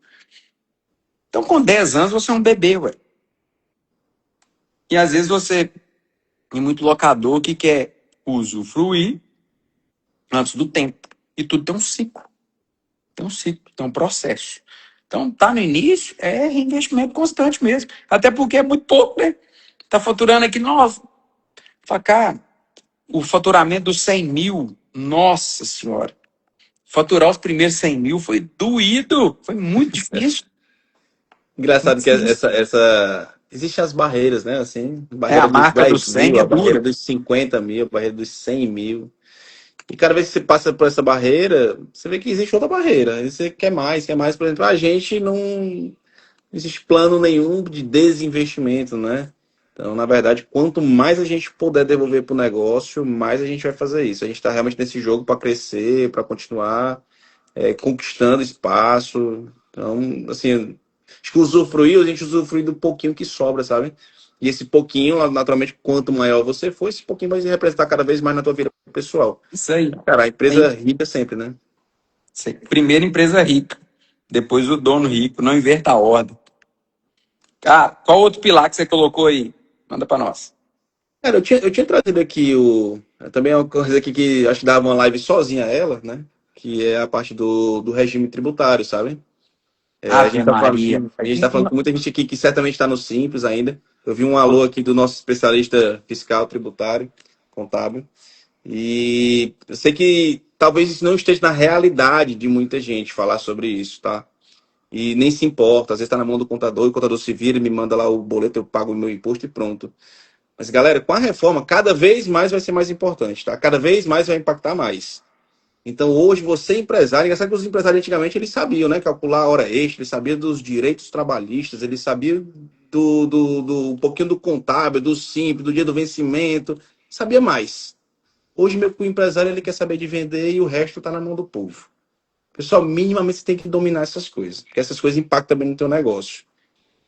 Então, com 10 anos, você é um bebê, ué. E às vezes você tem muito locador que quer usufruir antes do tempo. E tudo tem um ciclo. Tem um ciclo, tem um processo. Então, tá no início, é reinvestimento constante mesmo. Até porque é muito pouco, né? Tá faturando aqui, nossa, cara, o faturamento dos 100 mil, nossa senhora. Faturar os primeiros 100 mil foi doído, foi muito difícil. Engraçado Muito que difícil. existem as barreiras, né? Assim, a A barreira dos marca dos 10 100 mil, é a barreira duro. dos 50 mil, a barreira dos 100 mil. E cada vez que você passa por essa barreira, você vê que existe outra barreira. Aí você quer mais, quer mais. Por exemplo, a gente não existe plano nenhum de desinvestimento, né? Então, na verdade, quanto mais a gente puder devolver para o negócio, mais a gente vai fazer isso. A gente está realmente nesse jogo para crescer, para continuar conquistando espaço. Então, assim, acho que a gente usufrui do pouquinho que sobra, sabe? E esse pouquinho, naturalmente, quanto maior você for, esse pouquinho vai se representar cada vez mais na tua vida pessoal. Isso aí. Cara, a empresa rica sempre, né? Isso aí. Primeiro empresa rica, depois o dono rico, não inverta a ordem. Qual outro pilar que você colocou aí? Manda para nós. Cara, eu tinha trazido aqui também é uma coisa aqui que acho que dava uma live sozinha ela, né? Que é a parte do regime tributário, sabe? A Ave gente tá falando, Maria. a gente tá falando com muita gente aqui que certamente está no Simples ainda. Eu vi um alô aqui do nosso especialista fiscal tributário, contábil. E eu sei que talvez isso não esteja na realidade de muita gente falar sobre isso, tá? E nem se importa, às vezes está na mão do contador, e o contador se vira e me manda lá o boleto, eu pago o meu imposto e pronto. Mas, galera, com a reforma, cada vez mais vai ser mais importante, tá? Cada vez mais vai impactar mais. Então, hoje, você empresário, engraçado que os empresários antigamente, eles sabiam, né? Calcular a hora extra, eles sabiam dos direitos trabalhistas, eles sabiam um pouquinho do contábil, do simples, do dia do vencimento, sabia mais. Hoje, o empresário, ele quer saber de vender e o resto está na mão do povo. Pessoal, minimamente você tem que dominar essas coisas, porque essas coisas impactam também no teu negócio.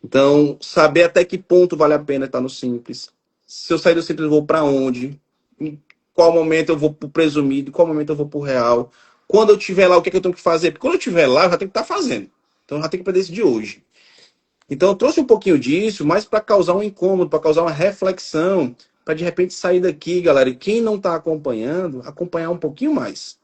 Então, saber até que ponto vale a pena estar no simples. Se eu sair do simples, eu vou para onde? Em qual momento eu vou para o presumido? Em qual momento eu vou para o real? Quando eu estiver lá, o que é que eu tenho que fazer? Porque quando eu estiver lá, eu já tenho que estar fazendo. Então, eu já tenho que decidir hoje. Então, eu trouxe um pouquinho disso, mas para causar um incômodo, para causar uma reflexão, para de repente sair daqui, galera, e quem não está acompanhando, acompanhar um pouquinho mais.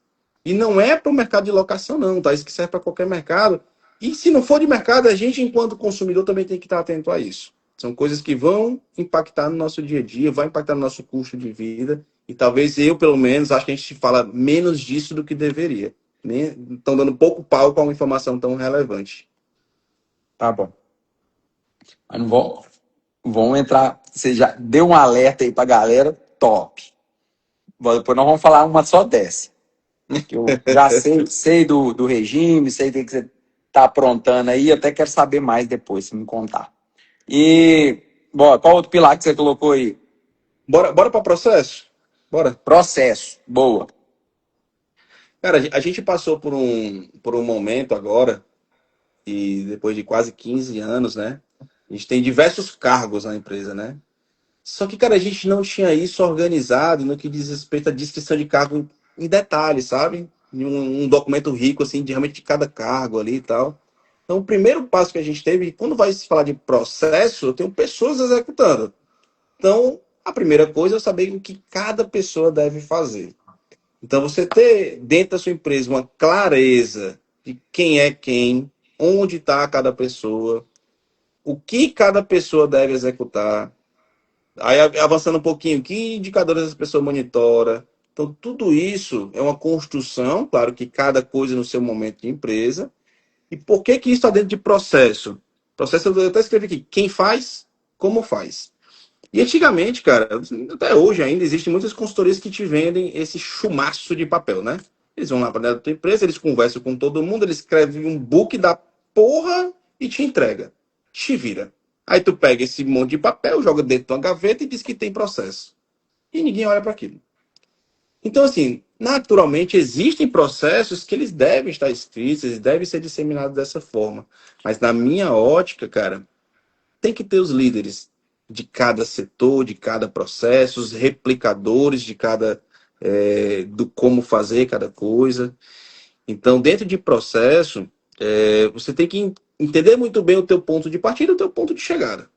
E não é para o mercado de locação, não, tá? Isso que serve para qualquer mercado. E se não for de mercado, a gente, enquanto consumidor, também tem que estar atento a isso. São coisas que vão impactar no nosso dia a dia, vai impactar no nosso custo de vida. E talvez eu, pelo menos, acho que a gente fala menos disso do que deveria. Estão dando pouco palco a uma informação tão relevante. Tá bom. Mas não vão entrar. Você já deu um alerta aí pra galera, top. Depois nós vamos falar uma só dessa. Que eu já sei do regime, sei do que você tá aprontando aí, até quero saber mais depois, se me contar. E, bom, qual outro pilar que você colocou aí? Bora para o processo? Bora. Processo. Boa. Cara, a gente passou por um momento agora, e depois de quase 15 anos, né? A gente tem diversos cargos na empresa, né? Só que, cara, a gente não tinha isso organizado no que diz respeito à descrição de cargo em detalhes, sabe? Em um documento rico, assim, de realmente de cada cargo ali e tal. Então, o primeiro passo que a gente teve, quando vai se falar de processo, eu tenho pessoas executando. Então, a primeira coisa é saber o que cada pessoa deve fazer. Então, você ter dentro da sua empresa uma clareza de quem é quem, onde está cada pessoa, o que cada pessoa deve executar. Aí, avançando um pouquinho, que indicadores essa pessoa monitora. Então, tudo isso é uma construção, claro que cada coisa no seu momento de empresa. E por que que isso está dentro de processo? Processo, eu até escrevi aqui, quem faz, como faz. E antigamente, cara, até hoje ainda, existem muitas consultorias que te vendem esse chumaço de papel, né? Eles vão lá para dentro da tua empresa, eles conversam com todo mundo, eles escrevem um book da porra e te entrega. Te vira. Aí tu pega esse monte de papel, joga dentro de uma gaveta e diz que tem processo. E ninguém olha para aquilo. Então, assim, naturalmente existem processos que eles devem estar escritos, eles devem ser disseminados dessa forma. Mas na minha ótica, cara, tem que ter os líderes de cada setor, de cada processo, os replicadores de cada do como fazer cada coisa. Então, dentro de processo, você tem que entender muito bem o teu ponto de partida e o teu ponto de chegada.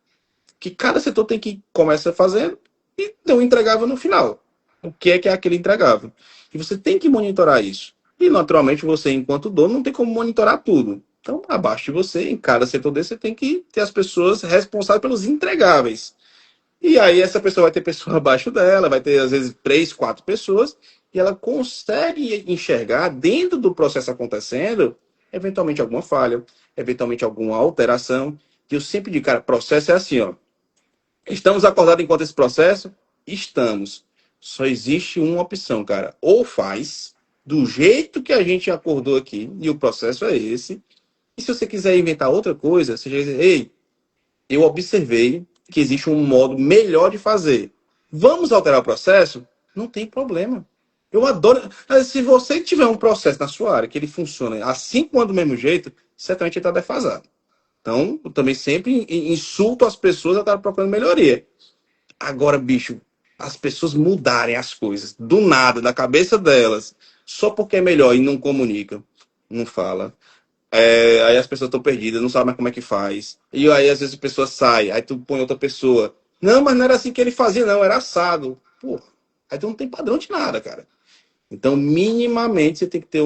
Que cada setor tem que começar fazendo e ter um entregável no final. O que é aquele entregável? E você tem que monitorar isso. E, naturalmente, você, enquanto dono, não tem como monitorar tudo. Então, abaixo de você, em cada setor desse, você tem que ter as pessoas responsáveis pelos entregáveis. E aí, essa pessoa vai ter pessoa abaixo dela, vai ter, às vezes, 3, 4 pessoas, e ela consegue enxergar, dentro do processo acontecendo, eventualmente alguma falha, eventualmente alguma alteração. E eu sempre digo, cara, processo é assim, ó. Estamos acordados enquanto esse processo? Estamos. Só existe uma opção, cara. Ou faz do jeito que a gente acordou aqui, e o processo é esse. E se você quiser inventar outra coisa, você já diz, ei, eu observei que existe um modo melhor de fazer. Vamos alterar o processo? Não tem problema. Eu adoro. Se você tiver um processo na sua área que ele funciona há 5 anos do mesmo jeito, certamente ele está defasado. Então, eu também sempre insulto as pessoas a estar procurando melhoria. Agora, bicho, as pessoas mudarem as coisas do nada, da cabeça delas, só porque é melhor e não comunicam, não fala. Aí as pessoas estão perdidas, não sabem mais como é que faz. E aí, às vezes, a pessoa sai, aí tu põe outra pessoa. Não, mas não era assim que ele fazia, não, era assado. Pô, aí tu não tem padrão de nada, cara. Então, minimamente, você tem que ter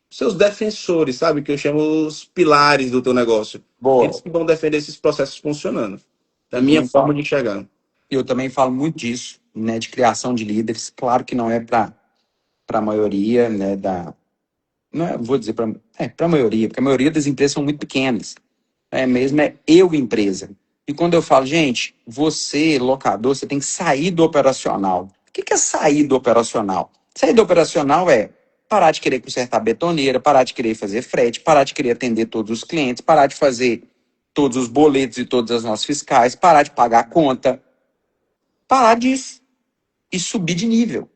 seus defensores, sabe? Que eu chamo os pilares do teu negócio. Boa. Eles que vão defender esses processos funcionando. Da minha forma de enxergar. Eu também falo muito disso, né, de criação de líderes. Claro que não é para a maioria, né, não é, vou dizer para a maioria, porque a maioria das empresas são muito pequenas. Mesmo é eu empresa. E quando eu falo, gente, você, locador, você tem que sair do operacional. O que é sair do operacional? Sair do operacional é parar de querer consertar betoneira, parar de querer fazer frete, parar de querer atender todos os clientes, parar de fazer todos os boletos e todas as notas fiscais, parar de pagar a conta. Parar disso e subir de nível.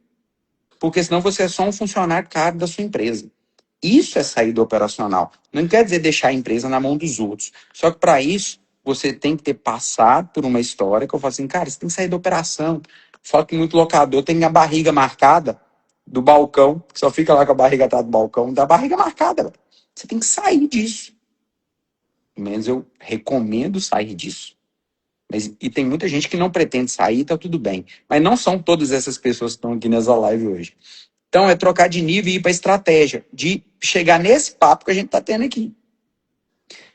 Porque senão você é só um funcionário caro da sua empresa. Isso é sair do operacional. Não quer dizer deixar a empresa na mão dos outros. Só que para isso, você tem que ter passado por uma história que eu falo assim, cara, você tem que sair da operação. Falo que muito locador tem a barriga marcada do balcão, que só fica lá com a barriga atrás do balcão, da barriga marcada. Você tem que sair disso. Pelo menos eu recomendo sair disso. E tem muita gente que não pretende sair, tá tudo bem. Mas não são todas essas pessoas que estão aqui nessa live hoje. Então é trocar de nível e ir para estratégia, de chegar nesse papo que a gente está tendo aqui.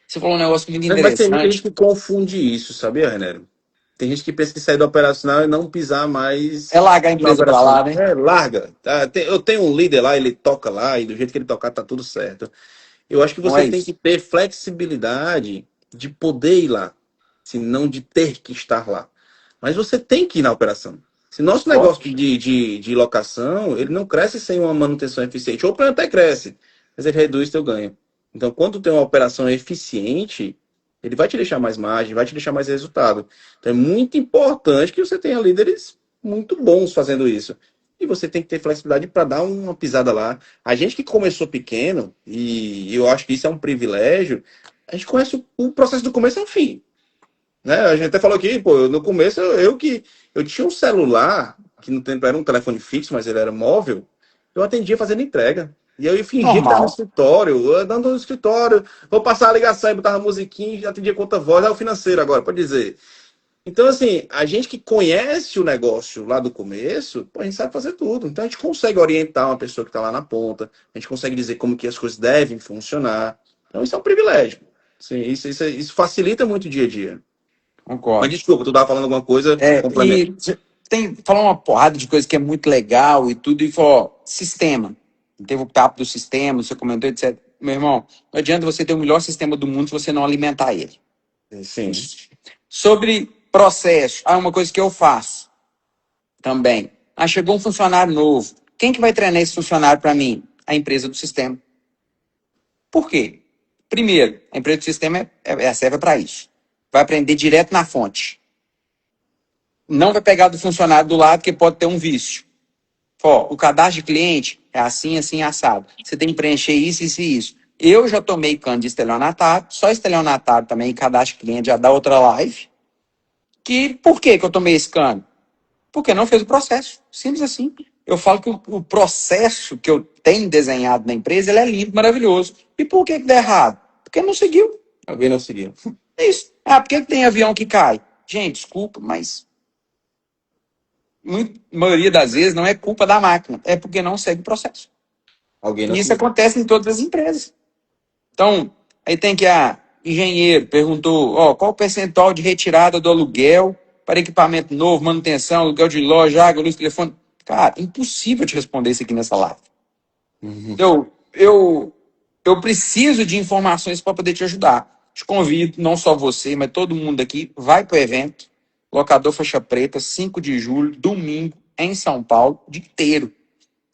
Você falou um negócio muito Mas tem muita gente interessante. que confunde isso, sabia, René? Tem gente que pensa que sair do operacional e não pisar É mais largar a na empresa pra operação. lá, né? É, larga. Tá? Eu tenho um líder lá, ele toca lá, e do jeito que ele tocar, tá tudo certo. Eu acho que Não você é tem que isso. ter flexibilidade de poder ir lá, se não de ter que estar lá. Mas você tem que ir na operação. Se nosso negócio Lógico. de locação, ele não cresce sem uma manutenção eficiente. Ou até cresce, mas ele reduz seu ganho. Então, quando tem uma operação eficiente, ele vai te deixar mais margem, vai te deixar mais resultado. Então, é muito importante que você tenha líderes muito bons fazendo isso. E você tem que ter flexibilidade para dar uma pisada lá. A gente que começou pequeno, e eu acho que isso é um privilégio, a gente conhece o processo do começo ao fim. Né? A gente até falou aqui, pô, no começo eu tinha um celular, que no tempo era um telefone fixo, mas ele era móvel, eu atendia fazendo entrega. E eu fingia que estava no Normal. escritório, andando no escritório, vou passar a ligação e botava musiquinha e atendia conta voz, é o financeiro agora, pode dizer. Então, assim, a gente que conhece o negócio lá do começo, pô, a gente sabe fazer tudo. Então, a gente consegue orientar uma pessoa que está lá na ponta, a gente consegue dizer como que as coisas devem funcionar. Então, isso é um privilégio. Sim, isso facilita muito o dia a dia. Mas Concordo. desculpa, tu estava falando alguma coisa, complemento. E falou uma porrada de coisa que é muito legal e tudo, e falou, ó, sistema. Teve o papo do sistema, você comentou, etc. Meu irmão, não adianta você ter o melhor sistema do mundo se você não alimentar ele. Sim. Sobre processo, uma coisa que eu faço também. Chegou um funcionário novo. Quem que vai treinar esse funcionário para mim? A empresa do sistema. Por quê? Primeiro, a empresa do sistema serve para isso. Vai aprender direto na fonte. Não vai pegar do funcionário do lado que pode ter um vício. Ó, o cadastro de cliente é assim, assim, assado. Você tem que preencher isso, isso e isso. Eu já tomei cano de estelionatário, só estelionatário também, cadastro de cliente já dá outra live. Por que eu tomei esse cano? Porque não fez o processo. Simples assim. Eu falo que o processo que eu tenho desenhado na empresa, ele é lindo, maravilhoso. E por que dá errado? Porque não seguiu. Alguém não seguiu. É isso. Por que tem avião que cai? Gente, desculpa, mas maioria das vezes não é culpa da máquina, é porque não segue o processo. Alguém não E isso seguiu. acontece em todas as empresas. Então, aí tem que engenheiro perguntou, qual o percentual de retirada do aluguel para equipamento novo, manutenção, aluguel de loja, água, luz, telefone. Cara, impossível te responder isso aqui nessa live. Eu preciso de informações para poder te ajudar. Te convido, não só você, mas todo mundo aqui, vai para o evento. Locador Faixa Preta, 5 de julho, domingo, em São Paulo, o dia inteiro.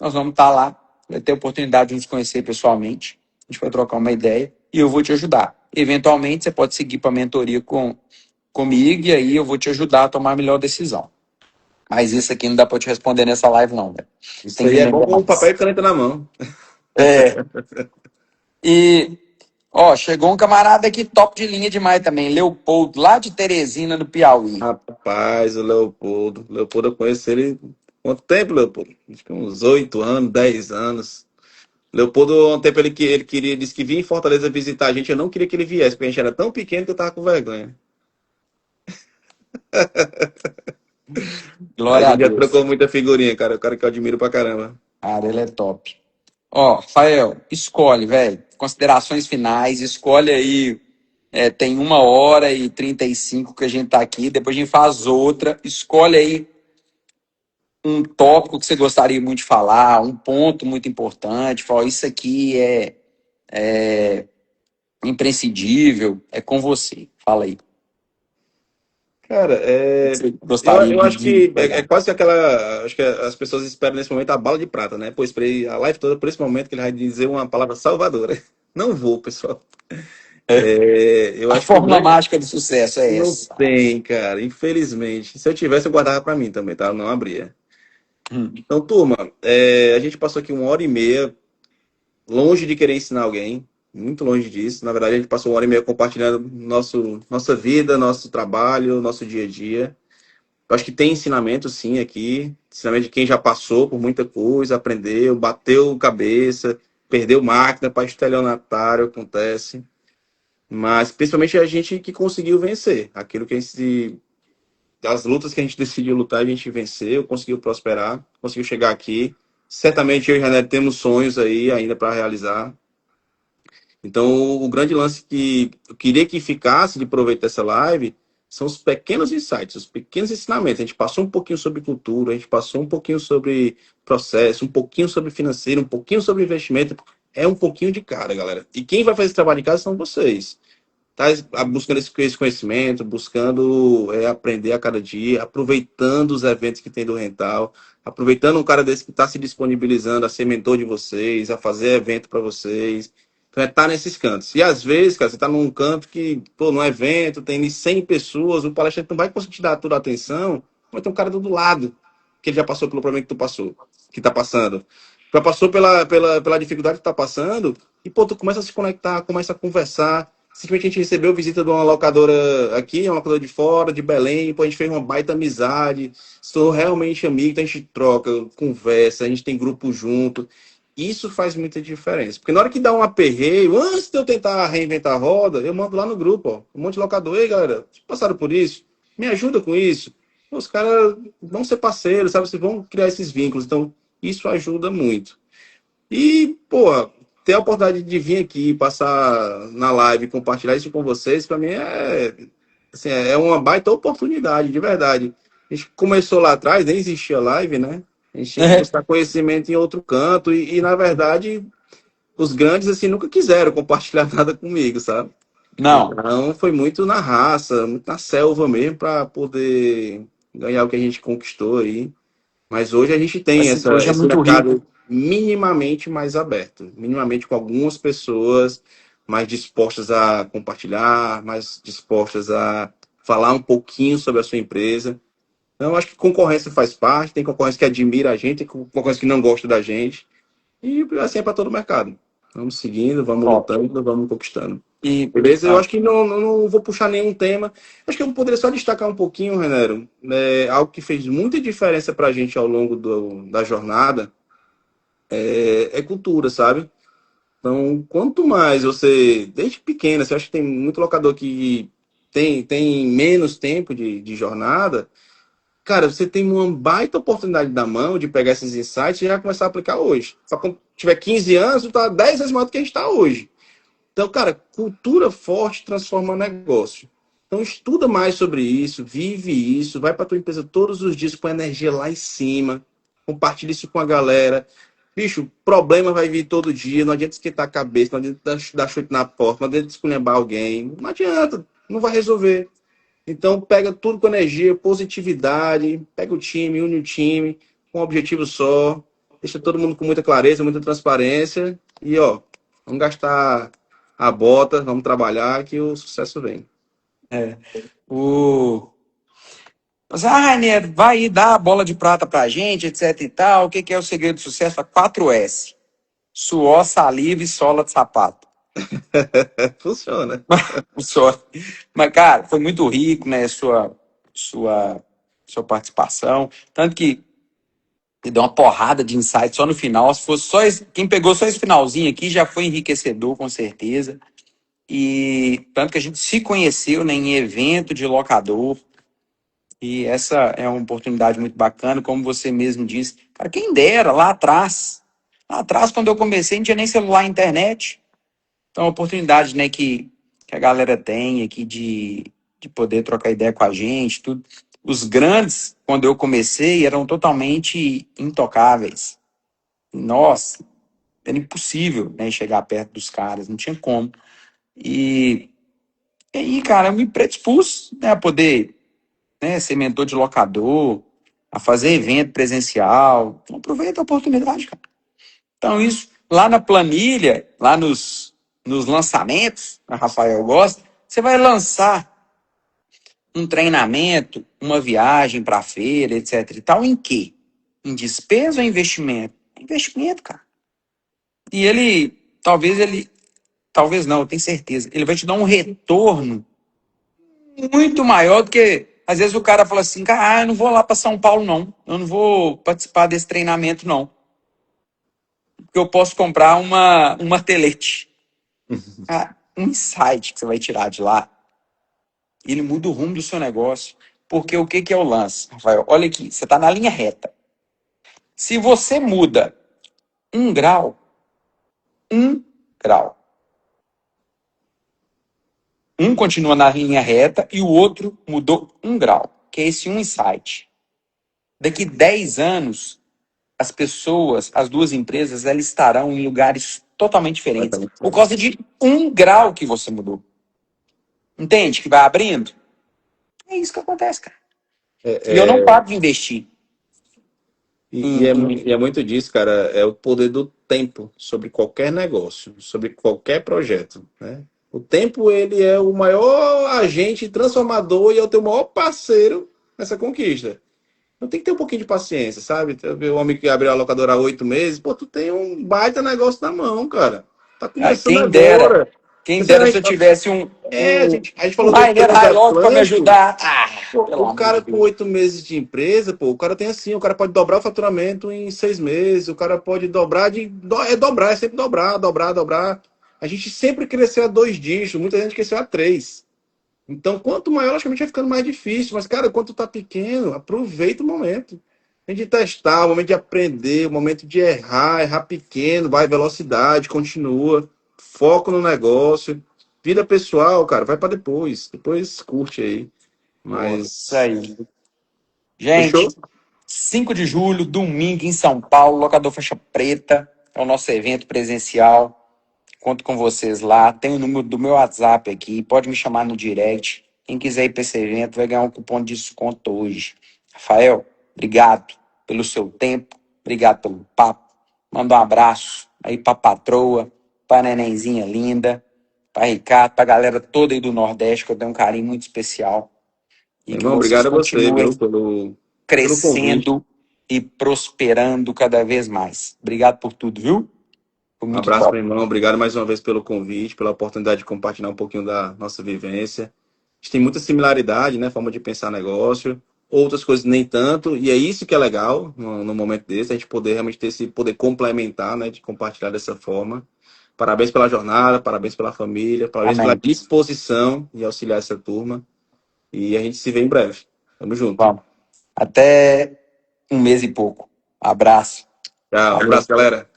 Nós vamos estar lá, vai ter a oportunidade de nos conhecer pessoalmente. A gente vai trocar uma ideia e eu vou te ajudar. Eventualmente, você pode seguir para a mentoria comigo e aí eu vou te ajudar a tomar a melhor decisão. Mas isso aqui não dá para te responder nessa live, não. Né? Isso Tem que aí é bom vender com mais. papel e caneta na mão. E, chegou um camarada aqui top de linha demais também, Leopoldo, lá de Teresina, no Piauí. Rapaz, o Leopoldo. Leopoldo, eu conheço ele há quanto tempo, Leopoldo? Acho que uns 8 anos, 10 anos. Leopoldo, há um tempo ele queria, disse que vinha em Fortaleza visitar a gente. Eu não queria que ele viesse, porque a gente era tão pequeno que eu tava com vergonha. A Glória a gente já Deus. trocou muita figurinha, cara. O cara que eu admiro pra caramba. Cara, ele é top. Rafael, escolhe, velho. Considerações finais, escolhe aí. Tem 1h35 que a gente tá aqui, depois a gente faz outra. Escolhe aí um tópico que você gostaria muito de falar, um ponto muito importante. Fala, isso aqui é imprescindível, é com você. Fala aí. Cara, Você gostaria eu acho de que é pegar. quase que aquela. Acho que as pessoas esperam nesse momento a bala de prata, né? Pois a live toda por esse momento que ele vai dizer uma palavra salvadora. Não vou, pessoal. Eu A acho que o fórmula grande. mágica do sucesso é Não essa. tem, cara, infelizmente. Se eu tivesse, eu guardava pra mim também, tá? Eu não abria. Hum. Então, turma, a gente passou aqui 1h30, longe de querer ensinar alguém, muito longe disso. Na verdade, a gente passou 1h30 compartilhando nossa vida, nosso trabalho, nosso dia a dia. Eu acho que tem ensinamento, sim, aqui. Ensinamento de quem já passou por muita coisa, aprendeu, bateu cabeça, perdeu máquina para estelionatário, acontece. Mas, principalmente, a gente que conseguiu vencer. Aquilo que a gente as lutas que a gente decidiu lutar, a gente venceu, conseguiu prosperar, conseguiu chegar aqui. Certamente eu e o Janete temos sonhos aí ainda para realizar. Então, o grande lance que eu queria que ficasse de proveito dessa live são os pequenos insights, os pequenos ensinamentos. A gente passou um pouquinho sobre cultura, a gente passou um pouquinho sobre processo, um pouquinho sobre financeiro, um pouquinho sobre investimento. É um pouquinho de cada, galera. E quem vai fazer esse trabalho de casa são vocês. Tá buscando esse conhecimento, buscando aprender a cada dia, aproveitando os eventos que tem do Rental, aproveitando um cara desse que está se disponibilizando a ser mentor de vocês, a fazer evento para vocês. Então, tá nesses cantos. E às vezes, cara, você tá num canto que, pô, num evento, tem 100 pessoas, o palestrante não vai conseguir te dar toda a atenção, mas tem um cara do lado, que ele já passou pelo problema que tu passou, que tá passando. Já passou pela dificuldade que tá passando, e, pô, tu começa a se conectar, começa a conversar. Simplesmente a gente recebeu visita de uma locadora aqui, uma locadora de fora, de Belém, pô, a gente fez uma baita amizade, sou realmente amigo, então a gente troca, conversa, a gente tem grupo junto. Isso faz muita diferença. Porque na hora que dá um aperreio, antes de eu tentar reinventar a roda, eu mando lá no grupo, ó, um monte de locador, ei galera, vocês passaram por isso? Me ajuda com isso. Pô, os caras vão ser parceiros, sabe? Vocês vão criar esses vínculos. Então, isso ajuda muito. E, pô, ter a oportunidade de vir aqui, passar na live, compartilhar isso com vocês, para mim assim, é uma baita oportunidade, de verdade. A gente começou lá atrás, nem existia live, né? A gente tinha que buscar conhecimento em outro canto na verdade, os grandes, assim, nunca quiseram compartilhar nada comigo, sabe? Não, Então, foi muito na raça, muito na selva mesmo, para poder ganhar o que a gente conquistou aí. Mas hoje a gente tem assim, hoje é esse muito rico. mercado minimamente mais aberto, minimamente com algumas pessoas mais dispostas a compartilhar, mais dispostas a falar um pouquinho sobre a sua empresa. Então, eu acho que concorrência faz parte, tem concorrência que admira a gente, tem concorrência que não gosta da gente, e assim é para todo o mercado. Vamos seguindo, vamos Ó, lutando, vamos conquistando. e Beleza? Eu acho que não vou puxar nenhum tema. Acho que eu poderia só destacar um pouquinho, Renero, algo que fez muita diferença para a gente ao longo da jornada é cultura, sabe? Então, quanto mais você, desde pequena, você acha que tem muito locador que tem menos tempo de jornada, cara, você tem uma baita oportunidade na mão de pegar esses insights e já começar a aplicar hoje. Só quando tiver 15 anos, tu tá 10 vezes maior do que a gente está hoje. Então, cara, cultura forte transforma negócio. Então, estuda mais sobre isso, vive isso, vai para tua empresa todos os dias com energia lá em cima, compartilha isso com a galera. Bicho, problema vai vir todo dia, não adianta esquentar a cabeça, não adianta dar chute na porta, não adianta esculhambar alguém, não adianta, não vai resolver. Então, pega tudo com energia, positividade, pega o time, une o time, com um objetivo só, deixa todo mundo com muita clareza, muita transparência e, ó, vamos gastar a bota, vamos trabalhar que o sucesso vem. o. Mas, Rainer, vai aí dar a bola de prata pra gente, etc e tal. O que é o segredo do sucesso? A 4S. Suor, saliva e sola de sapato. Funciona. O suor. Mas, cara, foi muito rico, né, sua participação. Tanto que me deu uma porrada de insight só no final. Se fosse quem pegou só esse finalzinho aqui já foi enriquecedor, com certeza. E tanto que a gente se conheceu, né, em evento de locador. E essa é uma oportunidade muito bacana, como você mesmo disse. Cara, quem dera, lá atrás. Lá atrás, quando eu comecei, não tinha nem celular e internet. Então, a oportunidade, né, que a galera tem aqui de poder trocar ideia com a gente, tudo. Os grandes, quando eu comecei, eram totalmente intocáveis. Nossa, era impossível, né, chegar perto dos caras, não tinha como. E, e aí, cara, eu me predispus, né, a poder, né, ser mentor de locador, a fazer evento presencial. Então, aproveita a oportunidade, cara. Então, isso lá na planilha, lá nos lançamentos, a Rafael gosta, você vai lançar um treinamento, uma viagem para a feira, etc e tal, em quê? Em despesa ou investimento? Investimento, cara. E talvez não, eu tenho certeza, ele vai te dar um retorno muito maior do que, às vezes o cara fala assim, cara, eu não vou lá para São Paulo, não. Eu não vou participar desse treinamento, não. Porque eu posso comprar uma telete. Um insight que você vai tirar de lá, ele muda o rumo do seu negócio. Porque o que é o lance, Rafael? Olha aqui, você está na linha reta. Se você muda um grau, Um continua na linha reta e o outro mudou 1 grau, que é esse um insight. Daqui 10 anos, as pessoas, as duas empresas, elas estarão em lugares totalmente diferentes Completamente por causa diferente. de 1 grau que você mudou. Entende? Que vai abrindo. É isso que acontece, cara. E eu não É, paro de investir e é muito disso, cara. É o poder do tempo sobre qualquer negócio, sobre qualquer projeto, né? O tempo, ele é o maior agente transformador e é o teu maior parceiro nessa conquista. Então tem que ter um pouquinho de paciência, sabe? O homem que abriu a locadora há 8 meses, pô, tu tem um baita negócio na mão, cara. Tá Ah, começando agora. quem Você, dera se eu tivesse a gente um falou do Rainer Hillock para me planejamento. ajudar. Ah, Pô, pelo o amor de cara com Deus. 8 meses de empresa, pô, o cara tem assim, o cara pode dobrar o faturamento em 6 meses, o cara pode dobrar é dobrar, é sempre dobrar, dobrar, dobrar. A gente sempre cresceu a 2 dígitos, muita gente cresceu a 3. Então, quanto maior, logicamente vai ficando mais difícil. Mas, cara, quando tu tá pequeno, aproveita o momento. O momento de testar, o momento de aprender, o momento de errar, errar pequeno, vai velocidade, continua, foco no negócio. Vida pessoal, cara, vai para depois. Depois curte aí. Pô, isso Mas aí. fechou? Gente, 5 de julho, domingo, em São Paulo, Locador Faixa Preta. É o nosso evento presencial. Conto com vocês lá. Tem o número do meu WhatsApp aqui. Pode me chamar no direct. Quem quiser ir para esse evento vai ganhar um cupom de desconto hoje. Rafael, obrigado pelo seu tempo. Obrigado pelo papo. Manda um abraço aí para patroa, para nenenzinha linda, para Ricardo, para a galera toda aí do Nordeste, que eu tenho um carinho muito especial. E Meu que irmão, vocês obrigado a você, viu, continuem pelo convite. crescendo e prosperando cada vez mais. Obrigado por tudo, viu? Foi Um muito abraço, top. meu irmão. Obrigado mais uma vez pelo convite, pela oportunidade de compartilhar um pouquinho da nossa vivência. A gente tem muita similaridade, né? Forma de pensar negócio. Outras coisas nem tanto. E é isso que é legal no momento desse, a gente poder realmente ter esse poder complementar, né? De compartilhar dessa forma. Parabéns pela jornada, parabéns pela família, parabéns pela Amém. disposição de auxiliar essa turma. E a gente se vê em breve. Tamo junto. Vamos. Até um mês e pouco. Abraço. Tchau. Valeu. Abraço, galera.